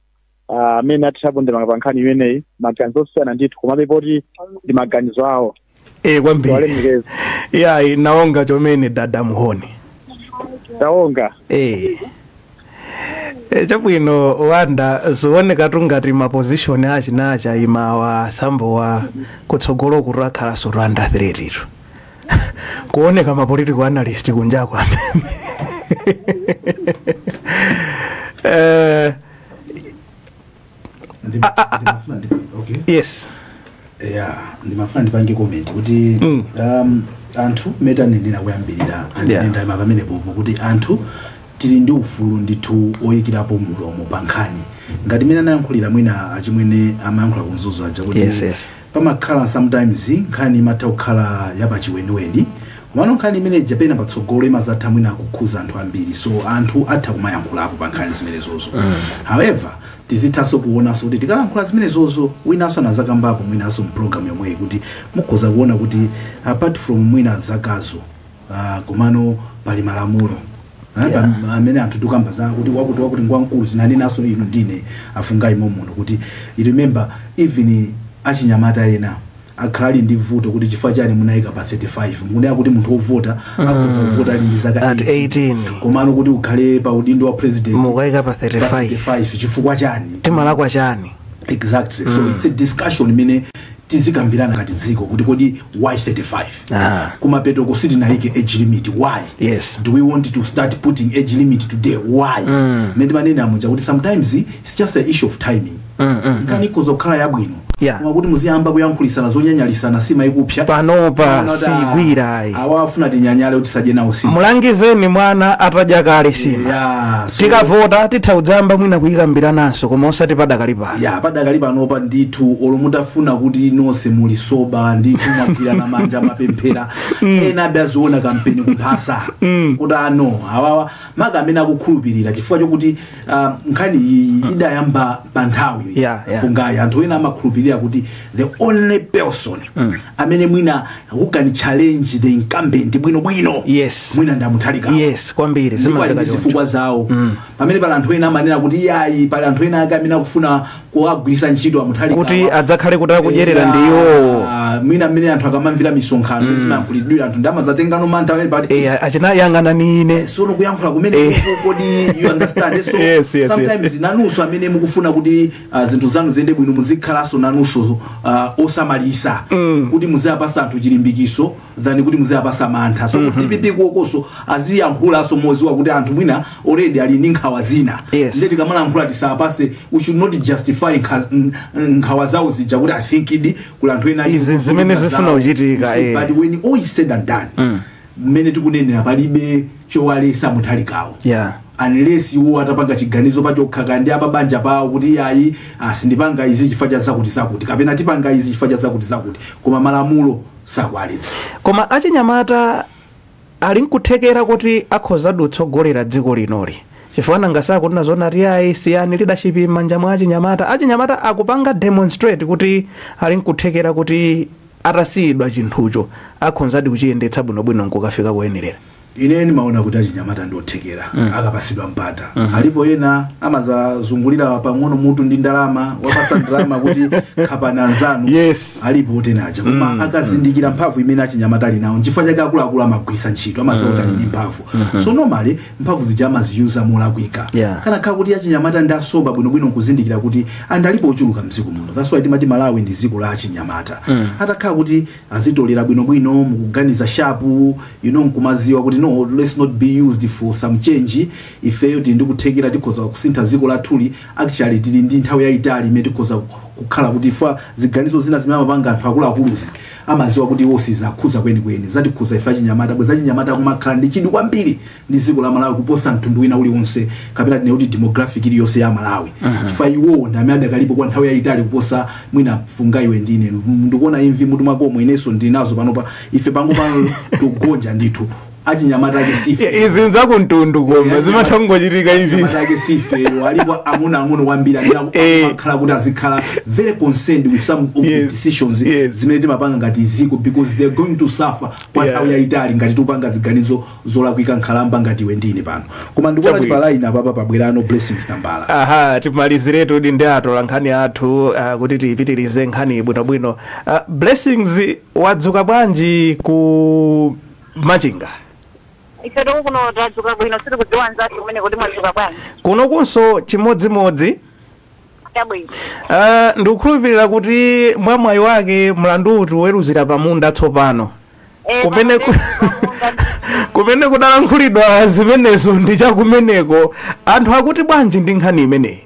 amene atishabondera pankhani imeneyi maganizo osiyana ndithu komabe poti ndi maganizo awo kwambiri ya naonga chomene dada muhoni taonga chabwino wanda zooneka tungati maposition achinacha imawa sambo wa kutsogolo kurakhala suranda 3 rito kuoneka mapolitical analyst kunjako okay. Yes. Ndimafuna ndipange comment kuti anthu metanendera kuyambirira andinenda pamene popo kuti anthu tili ndi ufulu ndithu oyikirapo mulomo pankhani ngati mene anayankhulira mwina achimwene amayankhula kunzuzo aja kuti pamakhala sometimes nkhani imatha kukhala yapachiweniweni komano nkhani imene japena patsogolo imazatha mwina kukhuza anthu ambiri, so anthu atha kumayankhulapo pankhani zimenezozo. However tizithaso kuonaso kuti tikalankhula zimenezozo winaso anazakambapo mwinaso mprogram yomweyi kuti mukhoza kuona kuti apart from mwina zakazo komano pali malamulo amene anthu tukamba za kuti wakuti ngwankulu zinani naso ino ndine afungai momuno kuti remember even achinyamata ena akhalali ndi vuto kuti chifukwa chani munayika pa 35 mukunena kuti munthu ovota akhoza kuvota ndi zaka 18 komano kuti ukhale pa udindo wa president mukayika pa 35 chifukwa chani timalakwa chani exactly. So it's a discussion imene tizikambirana ngati dziko kuti kodi why 35 kumapeto kusiti naike age limit why. Yes. Do we want to start putting age limit today why mende manene amoja kuti sometimes it's just an issue of timing nkani kuzokhala yabwino koma kuti muziyamba kuyankhulisana zonyanyalisana sima ikupya panopa sigwira awafuna tinyanyale kuti saje nawo sima mulangizeni mwana ataja kale sima tikavota tithaudzamba mwina kuyikambirananso koma osati padakali pano padakali panopa ndithu olomutafuna kuti nonse muli soba ndithu mwagwirana manja mapemphera ena abaziona kampeni kuphasa kuti ano awawa maka amene akukhulupirira chifukwa chokuti nkhani idayamba pa nthawi fungayi anthu ena amakhulupirira kuti the only person amene mwina who can challenge the incumbent bwino mwina ndamuthalika kwambiri zifukwa zawo pamene pala anthu ena amanena kuti yayi pala anthu ena ake amene akufuna kuagwirisa ntchito amuthalika kuti adzakhale kuti akudyerera ndiyo mwina amene anthu akamamvira misonkhano zimayankhulidwira anthu ndamazatengano mantha but achina yang'ana nine sono kuyankhula kumene kodi you understand so sometimes nanuso amene mukufuna kuti zinthu zanu ziyende bwino muzikhalaso nanuso osamalisa kuti muziyapasa anthu chilimbikiso than kuti muziyapasa mantha so kuti DPP kokoso aziyankhulaso moziwa kuti anthu mwina already ali ndi nkhawa zina ndeti kamalankhula tisapase we should not justify nkhawa zawo zija kuti I think idi kula anthu ena izi zimene zifuna kuchitika but when all is said and done mmene tikunenera palibe chowalesa muthalikawo unless iwo atapanga chiganizo pachokha ndi apabanja pawo kuti ayi sindipanga izi chifukwa cha zakuti kapena tipanga izi chifukwa cha zakuti koma malamulo sakwaletsa koma achinyamata ali nkuthekera kuti akhoza kutsogolera dziko linoli chifukwa nangasa kunena zona riyayi siyani leadership manja mwa achinyamata akupanga demonstrate kuti ali nkuthekera kuti atasiyidwa chinthucho akhonzadi kuchiyendetsa bwinobwino nkukafika kuyenerera ine nimaona kuti achinyamata ndothekera akapasidwa mpata alipo ena amazazungulira pang'ono mutu ndi ndalama wapasa ndalama kuti khapana nzanu alipo tenaja koma akazindikira mphamvu imene achinyamata ali nawo chifukwa chake akuluakulu amagwirisa ntchito amazota ndi mphamvu so normally mphamvu zija amaziyuza molakwika kana kha kuti achinyamata ndi asoba bwinobwino kuzindikira kuti andalipo ochuluka mdziko muno that's why timati Malawi ndi dziko la achinyamata atakhala kuti azitolera bwinobwino mukuganiza shapu nkumaziwa kuti no, let's not be used for some change ifeyo tindikuthekera tikhoza kusintha dziko lathuli actually tili ndi nthawi yayitali imene tikhoza kukhala kuti ifa ziganizo zina zimene amapanga anthu akuluakuluzi amaziwa kuti wosi zakhuza kwenikweni zatikhuza ifa achinyamata bweza achinyamata kumakhala ndi chidwi kwambiri ndi dziko la Malawi kuposa mtundu wina uliwonse kapena tine kuti demographic iliyonse ya Malawi chifukwa iwo ndi amene adakalipo kwa nthawi yayitali kuposa mwina Fungai ndine ndikuona imvi mutu mwako mweneso ndinazo panopa ife pango pano tugonja ndithu achinyamata ake sife izinza kuntundu koma zimathangochitika imvi ake sife walipo amuna kwambiri akhala kuti azikhala very concerned with some of the decisions zimene timapanga ngati iziko because they're going to suffer kwa nthawi yayitali ngati tupanga ziganizo zolakwika nkhalamba ngati iwe ndine pano koma ndikuona ti palaini apapa pabwerano Blessings Tambala timaliziretu ndi atola nkhani athu kuti tipitirize nkhani bwinobwino Blessings wadzuka bwanji ku Machinga ife kuno tadzuka bwino siri kudziwa nzathu kumene kuti mwadzuka bwanji kuno kunso chimodzimodzi chabwino ndikukhulupirira kuti mwamwayi wake mlandu uti weruzira pamunda tsopano kumene kudalankhulidwa zimenezo ndi chakumeneko anthu akuti bwanji ndi nkhani imeneyi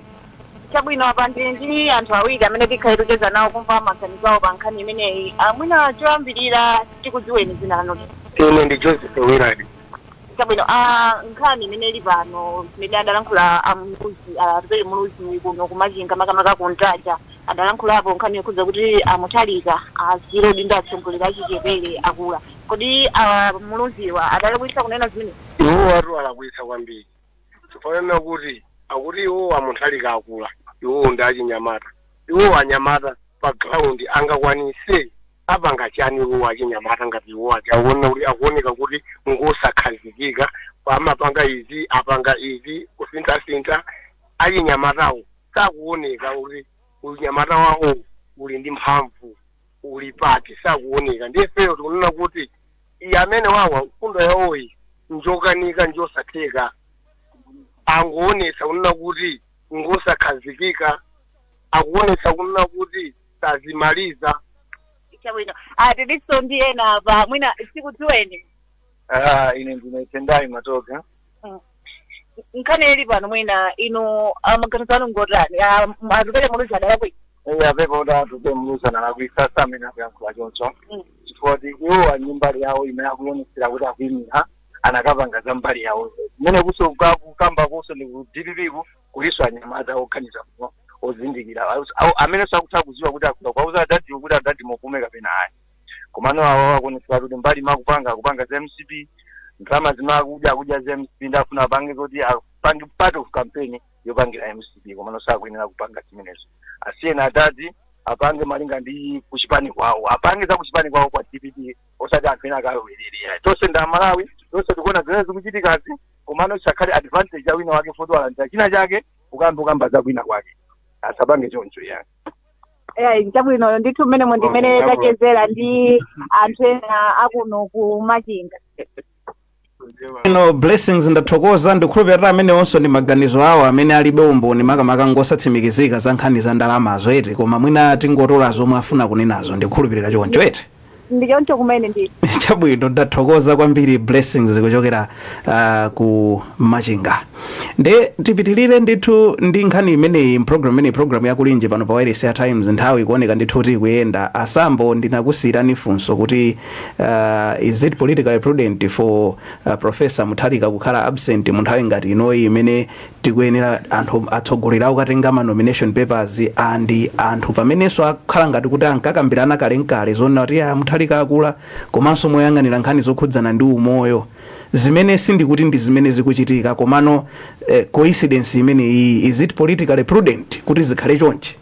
chabwino apa ndi anthu awiri amene tikhala tocheza nawo kumva maganizo awo pa nkhani imeneyi mwina choyambirira tikudziweni zina lanu ine ndi Joseph Willard chabwino nkhani imene ili pano imene adalankhula Tupele Muluzi kuno kumachinga makamaka kuntaja adalankhulapo nkhani yokhudza kuti Mutharika aziro dinda atsogolera achichepere akula kodi Muluziwa adalakwitsa kunena zimene iwo watu alakwitsa kwambiri chifukwa kuti akuti iwo Mutharika akula iwo ndi achinyamata iwo anyamata pa ground angakwanise apanga chani iwo achinyamata ngati iwo akuoneka kuti ngosakhazikika amapanga izi apanga izi kusinthasintha achinyamatawo sakuoneka kuti unyamata wawo uli ndi mphamvu uli pati sakuoneka ndiye feyo tikunena kuti amene wawa mfundo yawoyi njokanika njosatheka angoonesa kunena kuti ngosakhazikika akuonesa kunena kuti tazimaliza chabwino tiliso ndi ena pa mwina sikudziweni ine ndinetendai matoka nkhani ili pano mwina ino maganizo anu ngotani Tupele Muluzi adalakwitsa pepa kuti Tupele Muluzi adalakwitsa samene akuyankhula choncho chifukwa iwo anyumbali yawo imene akuonetsera kuti akuyimira anakapanga za mbali yawo mmene kukamba kuso ndi ku DPP kuliso anyamata okhaniza ozindikira amene sakutha kuziwa kuti akula kwauza adadi kuti adadi mokume kapena ayi komano awo akuonetsera kuti mbali makupanga za MCP ndrama zimakudya za MCP ndafuna apange kuti apange part of campaign yopangira MCP komano sakuyenera kupanga zimenezo asiyena adadi apange malinga ndi kuchipani kwawo apange za kuchipani kwawo kwa DPP osati anthu ena akawerere tonse nda Malawi tonse tikuona zimene zikuchitikazi komano chakhale advantage ya wina wake foto alanda china chake ukamba za kwina kwake asabange choncho yani chabwino ndithu mmene ndimene tachezera ndi anthu ena akuno ku Machinga Blessings ndathokoza ndikhulupirira amene onso ndi maganizo awo amene alibe umboni makamaka ngosatsimikizika za nkhani za ndalamazo eti koma mwina tingotola zomwe afuna kunenazo ndikhulupirira choncho eti ndichoncho kumene ndi chabwino ndathokoza kwambiri Blessings kuchokera ku Machinga. Nde tipitilire ndithu ndi nkhani imeneyi program yakulinje pano pa Wireless Times nthawi ikuoneka ndithu kuti kuyenda asambo ndinakusirani funso kuti is it politically prudent for Professor Mutharika kukhala absent mu nthawi ngati inoyi imene tikuyenera anthu atsogolera ukatenga ma nomination papers andi anthu pamenenso akhala ngati kuti ankakambirana kale zona kuti Mutharika akula komanso moyang'anira nkhani zokhudzana ndi umoyo zimene sindikuti ndi zimene zikuchitika komano coincidence imene is it politically prudent kuti zikhale chonchi?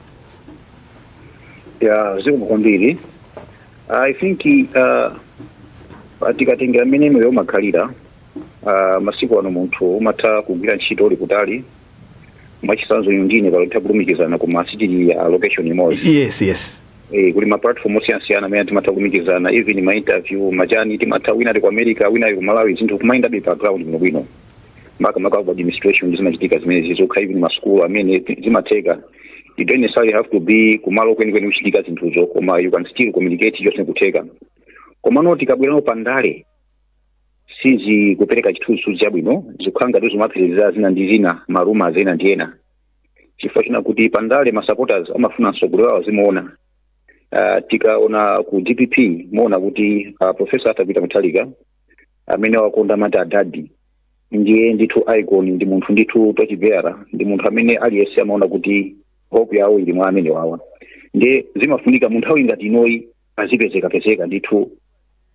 Zikumbukondiri I think tikatengera mmene moyo umakhalira masiku ano munthu umatha kugwira ntchito uli kutali mwachisanzo nyingine palotha kulumikizana koma sitili location imodzi. Yes kuli ma platform osiyana amene timatha kulumikizana even ma interview majani timatha wina ali ku America wina ali ku Malawi zinthu kumainda be background bwino maka of administration zimachitika zimene zizokha even ma school amene zimatheka. You don't necessarily have to be kumalo kwenikweni kuchitika zinthuzo koma you can still communicate just kutheka komano tikabwera pandale sizi kupereka chithunzi chabwino zikhanga ndizo maphirizira zina ndi zina maruma zina ndi ena chifukwa china kuti pandale ma supporters amafuna msogolero wawo zimuona. Tikaona ku DPP muona kuti Professor Arthur Mutharika amene wakonda mati adadi ndiye ndithu icon ndi munthu ndithu tochibera ndi munthu amene aliyese amaona kuti hope yawo ili mwa amene wawa ndiye zimafunika munthu awi ngati inoyi azipezeka ndithu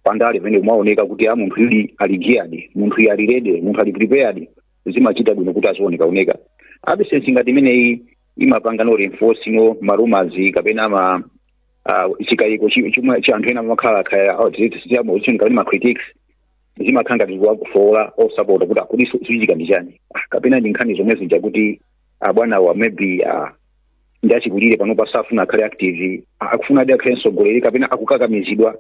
pandale pamene umaoneka kuti munthu yuli ali geared munthu yali ready munthu ali prepared zimachita bwino kuti azioneka absence ngati imeneyi imapanga no reinforcing marumazi kapena chikayiko chimwe cha anthu ena makhala khaya zitamo zitini ma critics zimakhanga zikuwakufola o support kuti akudi sichika ndijani kapena ndi nkhani zomwe zija kuti bwana wa maybe ndachikulire pano pasafuna akhale active akufuna adi akhale msogoleri kapena akukakamizidwa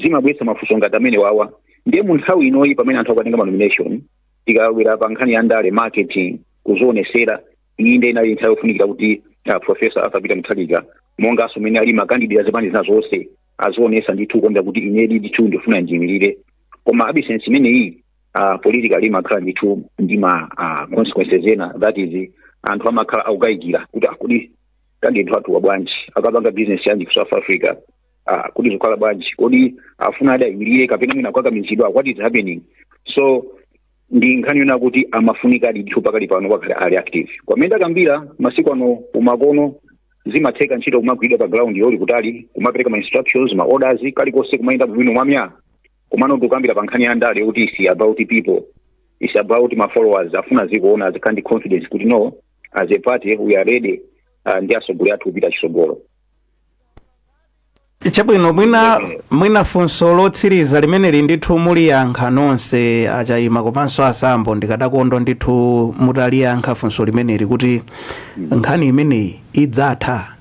zimabwetsa mafunso ngati amene wawa ndiye mu nthawi inoyi pamene anthu akatenga nomination tikawera pa nkhani ya ndale marketing kuzionesera inde inali nthawi yofunikira kuti Professor Arthur Mutharika monga asumene ali makandidate azipani zina zonse azionesa ndithu konda kuti inedi ndithu ndifuna njimirire koma absence imeneyi politically makhala ndithu ndima consequences ena that is anthu amakhala akukayikira kuti akudi kandi ndithu atu wabwanji akapanga business yanji ku South Africa kuti zikhala bwanji kodi afuna adi ayimirire kapena mwina kwakamizidwa what is happening so ndi nkhani yona kuti amafunika adi ndithu pakali pano pakhale ali active kwamene akambira masiku ano umakono zimatheka ntchito kumagwidwa pa ground yoli kutali kumapereka ma instructions ma orders kalikonse kumayenda bwino mwamya komano tukambira pa nkhani ya ndale kuti is about people is about my followers afuna zikuona azikandi confidence kuti no as a party we are ready ndi asogolera athu kupita chisogolo. Chabwino mwina funso lotsiriza limene ndithu muliyankha nonse achayima komanso asambo ndikadakondo ndithu mutaliyankha funso limeneli kuti nkhani imeneyi idzatha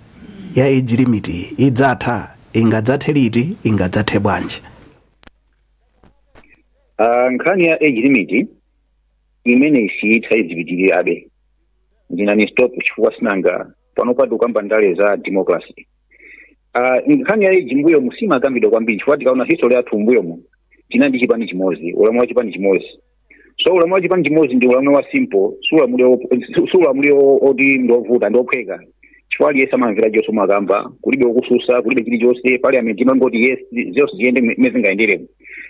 ya age limit idzatha ingadzathe liti ingadzathe bwanji? Nkhani ya age limit imeneyi siyitha izipitirire abe ndinani stop chifukwa sinanga panopa tukamba ndale za democracy. Nkhani ya age mbuyo musima kambidwa kwambiri chifukwa tikaona history yathu mbuyo mu tinandi chipani chimozi ulamu wa chipani chimozi so ulamu wa chipani chimozi ndi ulamu wa simple sura mulio odi ndovuta ndopheka chifukwa aliyese amamvera Jose Makamba kulibe ukususa kulibe chili Jose parliament imangoti yes zose ziende mezingaenderemo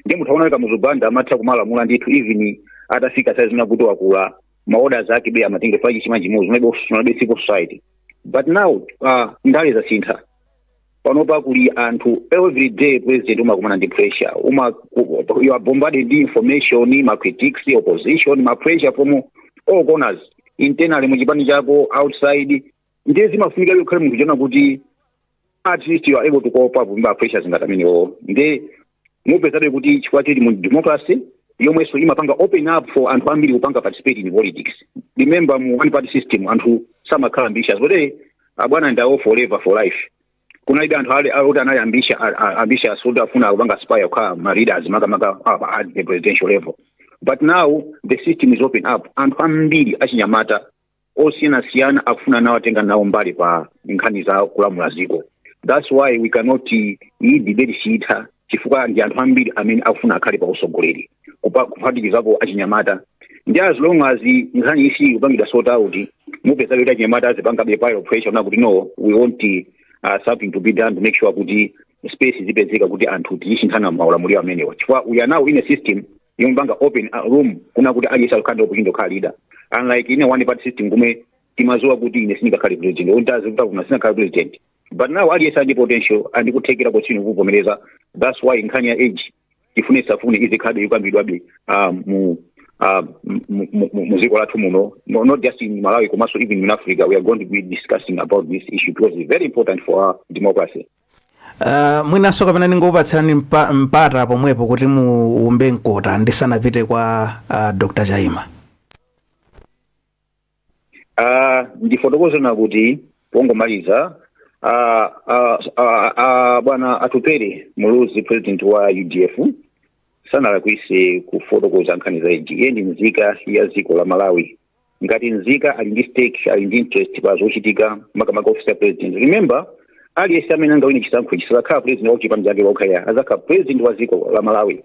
ndiye muthu aona kamuzubanda amatha kumalamula ndithu even atafika size na kuti wakula maoda zake be amatinge faji chima chimozi unabe civil society but now ndale za sintha panopa kuli anthu every day president umakumana ndi pressure you are bombarded with information ma critics opposition ma pressure from all corners internally mujipani chako outside ndiye zimafunika yokhale munthu jona kuti at least you are able to cope up with the pressures ngatamene ndiye mupezade kuti chifukwa chili mu democracy yomweso imapanga open up for anthu ambiri kupanga participate in politics. Remember mu one party system anthu samakhala ambitious but abwana ndawo forever for life kuna ida anthu ale anali ambitious so afuna kupanga aspire kwa ma leaders maka at the presidential level but now the system is open up anthu ambiri achinyamata osiyana akufuna nawo atenga nawo mbali pa nkhani za kulamula ziko. That's why we cannot iyi debate siita chifukwa ndi anthu ambiri amene akufuna akhale pa usogoleri kuphatikizapo achinyamata. Ndi as long as nkhani isi kupangidwa sort out mupeza kuti achinyamata azipangabe pile pressure na kuti no we want something to be done to make sure kuti space zipezeka kuti anthu tishinthana maulamuliro amenewa. Chifukwa we are now in a system yombanga open room kuna kuti aliyesa alukanda opinion khala leader. Unlike in a one party system kume timazoa kuti ine sinika khala president ontazi kuti kuna sina khala president. But now aliyesa ndi potential and ku take it opportunity kuvomereza. That's why nkhani ya age ifune safune izikhade yukambidwabe muziko lathu muno, not just in Malawi komanso even in Africa. We are going to be discussing about this issue because it's very important for our democracy. Mwinaso kapena ningopatsirani mpata pomwepo kuti muumbe nkota ndisanapite kwa Dr. Chaima. Ndifotokoza na kuti pongomaliza bwana Atupere Muluzi president wa UDF sana la kuise kufotokoza nkhani za iji yendi nzika ya ziko la Malawi ngati nzika ali ndi stake ali ndi interest pa zochitika makamaka officer president. Remember aliyese amene angawine chisankho chisakhala president wa chipani chake wakhaya azakhala president wa ziko la Malawi.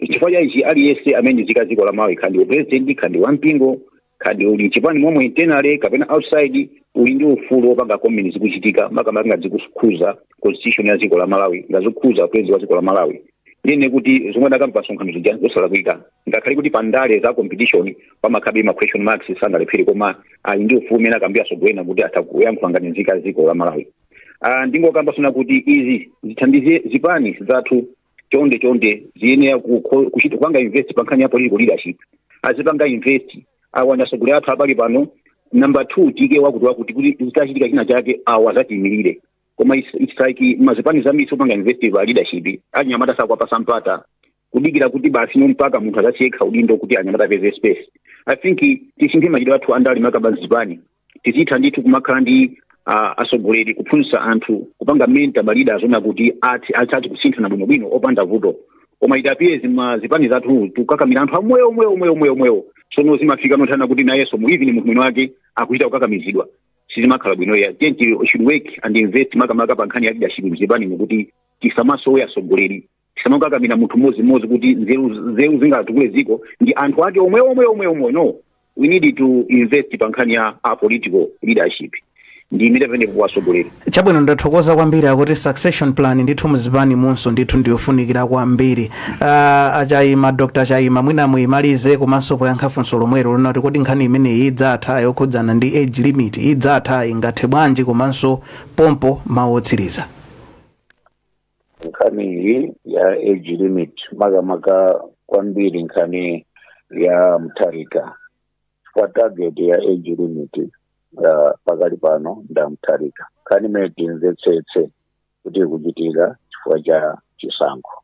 Chifukwa cha ichi aliyese amene nzika ziko la Malawi kandi president kandi wampingo kandi uli chipani momwe internally kapena outside uli ndi ufulu wopanga komini zikuchitika makamaka ngazikukhuza constitution ya ziko la Malawi ngazikukhuza president wa ziko la Malawi. Nene kuti zomwe ndakamva sonkhanizo ja zosala kuika ngakhale kuti pandale za competition pamakhabe ma question marks sangalephere koma ali ndi ufulu mena kambia sogwena kuti atakuyankhula ngati nzika ziko la Malawi. Ndingokamba sona kuti izi zithandize zipani zathu chonde ziyenera kuchita kwanga invest pankhani ya political leadership azipanga invest awanda sogolera athu abali pano. Number 2 tike wakuti kuti zitachitika china chake awazatimirire koma it's like mazipani zambiri opanga investive leadership anyamata sakwapa sampata kudikira kuti basi mpaka munthu azacheka udindo kuti anyamata peze space. I think tisinthe machidwe athu andali makabazipani tizitha ndithu kumakhala ndi asogoleri kuphunzitsa anthu kupanga mentor leaders ona kuti atati kusinthana bwinobwino opanda vuto koma itapie zipani zathu tukakamira anthu amweyo sono zimafika nothana kuti nayeso mu even munthu mwino wake akuchita kukakamizidwa sizimakhala bwino ya tenti should work and invest makamaka pa nkhani ya leadership mzipani mukuti tisamaso ya sogoleri tisamakamira munthu mmodzi kuti nzeru zingatukule ziko ndi anthu ake omweyo. No, we need to invest pa nkhani ya political leadership. Ndi imene kwa sogoleri. Chabwino ndathokoza kwambiri akuti succession plan ndithu muzipani munso ndithu ndiyofunikira kwambiri. Achaima Dr. Chaima mwina muimalize komanso poyankha funso lomwero lonati kuti nkhani imene idzatha yokhudzana ndi age limit idzatha ingathe bwanji komanso pompo mawotsiriza. Nkhani ya age limit makamaka kwambiri nkhani ya Mutharika kwa target ya age limit pakali pano ndamutharika kani meti nzetsetse kuti kuchitika chifukwa cha chisankho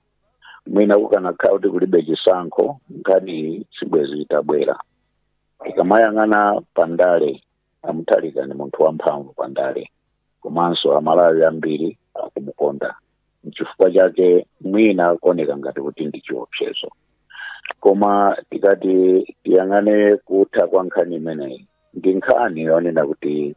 mwina kukanakhala kuti kulibe chisankho nkhani sibwezi itabwera. Tikamayang'ana pandale Mutharika ni munthu wamphamvu pandale komanso Amalawi ambiri akumukonda chifukwa chake mwina kuoneka ngati kuti ndi chiopsezo koma tikati tiyang'ane kutha kwa nkhani imeneyi ndi nkhani yonena kuti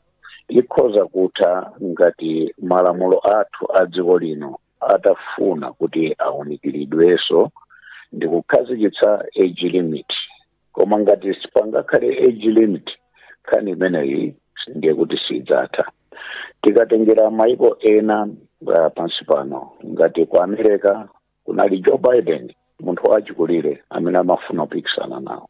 ikhoza kutha ngati malamulo athu a dziko lino atafuna kuti awunikiridwenso ndi kukhazikitsa age limit koma ngati sipangakhale age limit nkhani imeneyi ndiye kuti sidzatha. Tikatengera maiko ena pansi pano ngati ku America kunali Joe Biden munthu wachikulire amene amafuna kupikisana nawo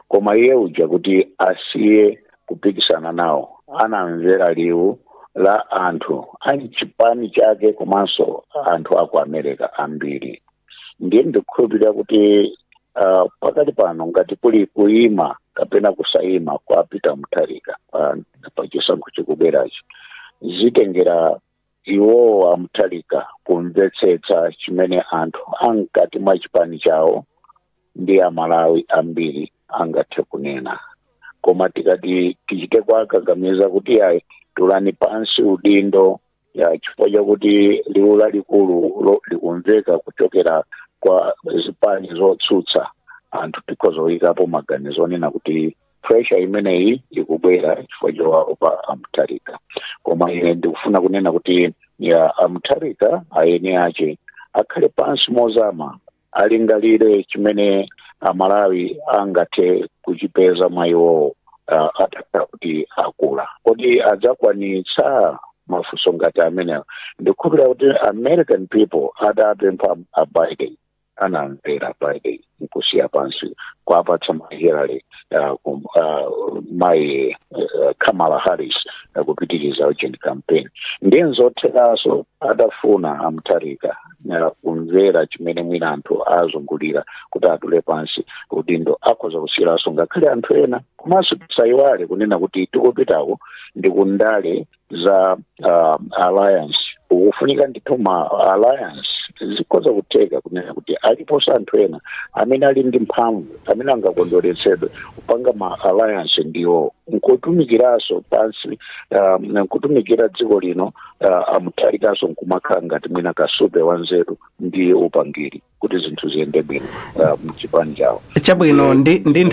koma iye uja kuti asiye kupikisana nawo anamvera liwu la anthu ali chipani chake komanso anthu aku America ambiri. Ndiye ndikukhulupirira kuti pakati pano ngati kuli kuima kapena kusayima kwa Peter Mutharika pa chisankho chikubwerachi zitengera iwo a Mutharika kumvetsetsa chimene anthu ankati mwa chipani chawo ndi Amalawi ambiri angathe kunena koma tikati tichite kwakakamiza kuti ayi tulani pansi udindo ya chifukwa chakuti liwu lalikulu likumveka kuchokera kwa zipani zotsutsa anthu tikozoyikapo maganizo onena kuti pressure imeneyi ikubwera chifukwa chowapo pa Mutharika. Koma ine ndikufuna kunena kuti Mutharika aeni ache akhale pansi mozama alingalire chimene Amalawi angathe kuchipeza mwayiwo atakhala kuti akula. Kodi adzakwanitsa mafunso ngati amenewo? Ndikukhulupirira kuti American people adapempha Biden anamvera Biden nkusiya pansi kwapatsa mahirale mai Kamala Harris kupitiriza urgent campaign. Ndenzoteraso adafuna Mutharika kumvera chimene mwina anthu azungulira kuti atule pansi udindo akhoza kusiyiraso ngakhale anthu ena. Komanso tisayiwale kunena kuti tikupitako ndi kundale za alliance. Ukufunika ndituma alliance zikhoza kuteka kunena kuti aliponso anthu ena amene ali ndi mphamvu amene angakondweretsedwe kupanga ma alliance ndiwo nkutumikiraso pansi nkutumikira dziko lino Mutharikaso nkumakhala ngati mwina kasupe wanzeru ndi upangiri kuti zinthu ziyende bwino mchipani chawo. Chabwino ndi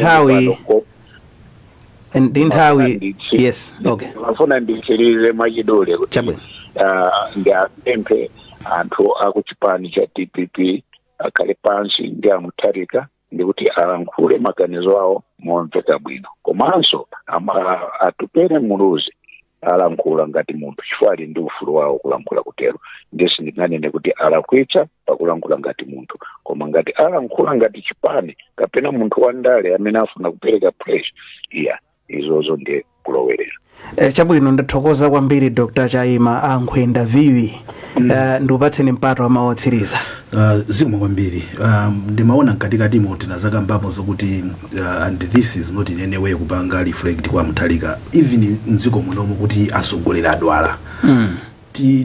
nthawi yes okay afuna ndichirize mwachidule kuti ndi apemphe anthu akuchipani cha DPP akhale pansi ndi Mutharika ndikuti alankhule maganizo awo momveka bwino. Komanso atupere muluzi alankhula ngati munthu chifukwa ali ndi ufulu wawo kulankhula kutero. Ndesi ndinganene kuti alakwitsa pakulankhula ngati munthu, koma ngati alankhula ngati chipani kapena munthu wandale amene afuna kupereka pressure izozo ndiye kulowerera. Chabwino ndathokoza kwambiri Dr. Chayima Ankhwenda Viwi. Ndiupatseni mpato amawotsiriza. Zimwe kwambiri ndimaona katikati moti na zakambapo zokuti and this is not in any way kupanga reflect kwa Mutharika even nziko munomu kuti asogolera adwala.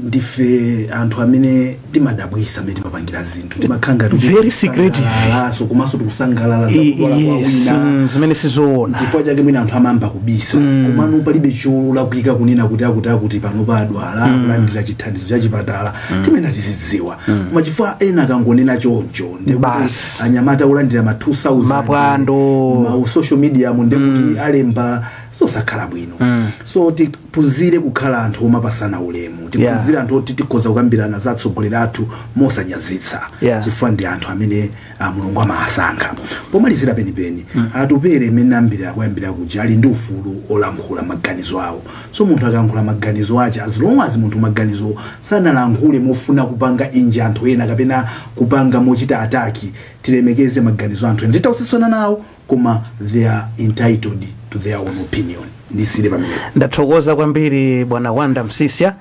Ndife anthu amene timadabwisa meti mapangira zinthu timakhanga very secretive so kumaso tukusangalala za kudola kwa wina zimene sizoona chifukwa chake mwina anthu amamba kubisa komano palibe chola kuika kunena kuti pano padwala kulandira chithandizo cha chipatala timene tizidziwa koma chifukwa ena akangonena choncho ndekuti anyamata kulandira ma 2000 mapwando ma social media mu ndekuti alemba sosakhala bwino so tipuzire kukhala anthu omapasana ulemu tipuzire anthu oti tikhoza kukambirana za tsogolera athu mosanyazitsa chifukwa ndi anthu amene Mulungu amasankha. Pomalizira penipeni atupere mene ambira kuyambira kuja ali ndi ufulu olankhula maganizo awo. So munthu akankhula maganizo acha as long as munthu maganizo sanalankhule mofuna kupanga inji anthu ena kapena kupanga mochita ataki tilemekeze maganizo anthu ena titausisana nawo koma they are entitled to their own opinion. Ndisire pamene ndathokoza kwambiri bwana Wanda Msisya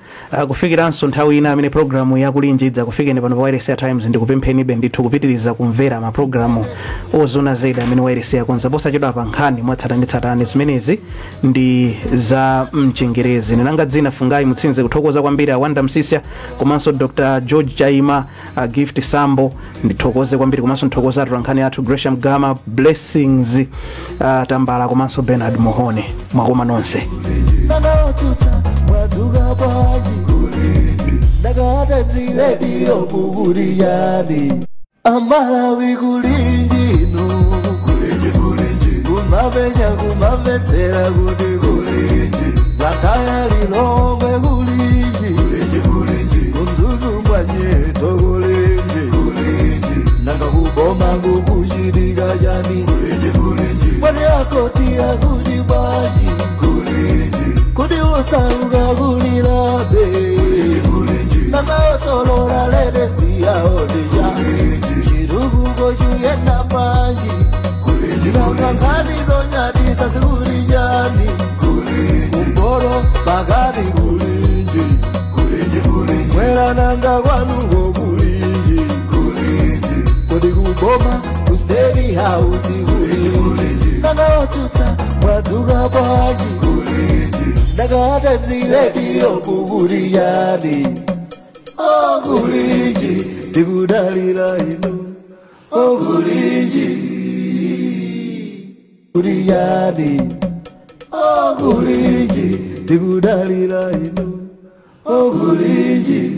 kufikiranso nthawi ina amene programu yakulinjidza kufikeni pano pa Wireless Times ndikupempheni ndithu kupitiriza kumvera ma programu ozona zaidi amene Wireless yakonza posachedwa pa nkhani mwatsatanitsatani zimenezi ndi za mchengerezi. Nanga dzina Fungai Mutsinze kuthokoza kwambiri Wanda Msisya komanso Dr. George Chayima Gift Sambo ndithokoze kwambiri komanso nthokoza nkhani athu Gresham Gama Blessings Tambala komanso Bernard Mohone mwakoma nonse. Amalawi kulinji no kulinji kumavenya kumavetsera kuti kulinji lakaya lilongwe kulinji kunzuzu mwanyeto kulinji nanga kuboma kukuchitika chani mwani akotia kuti baji kuti usaruga kulilabe nanga osolora ledesi yao deja chirugu goju yena panji nanga nkanizo nyadisa sikulijani kumboro bagari kulinji mwera nanga wanugo kulinji kodi kuboma kustedi hausi kulinji nanga otuta mwaduga baji nagata zile dio kukulijani kulinji tikudalira ino kulinji kulijani kulinji tikudalira ino kulinji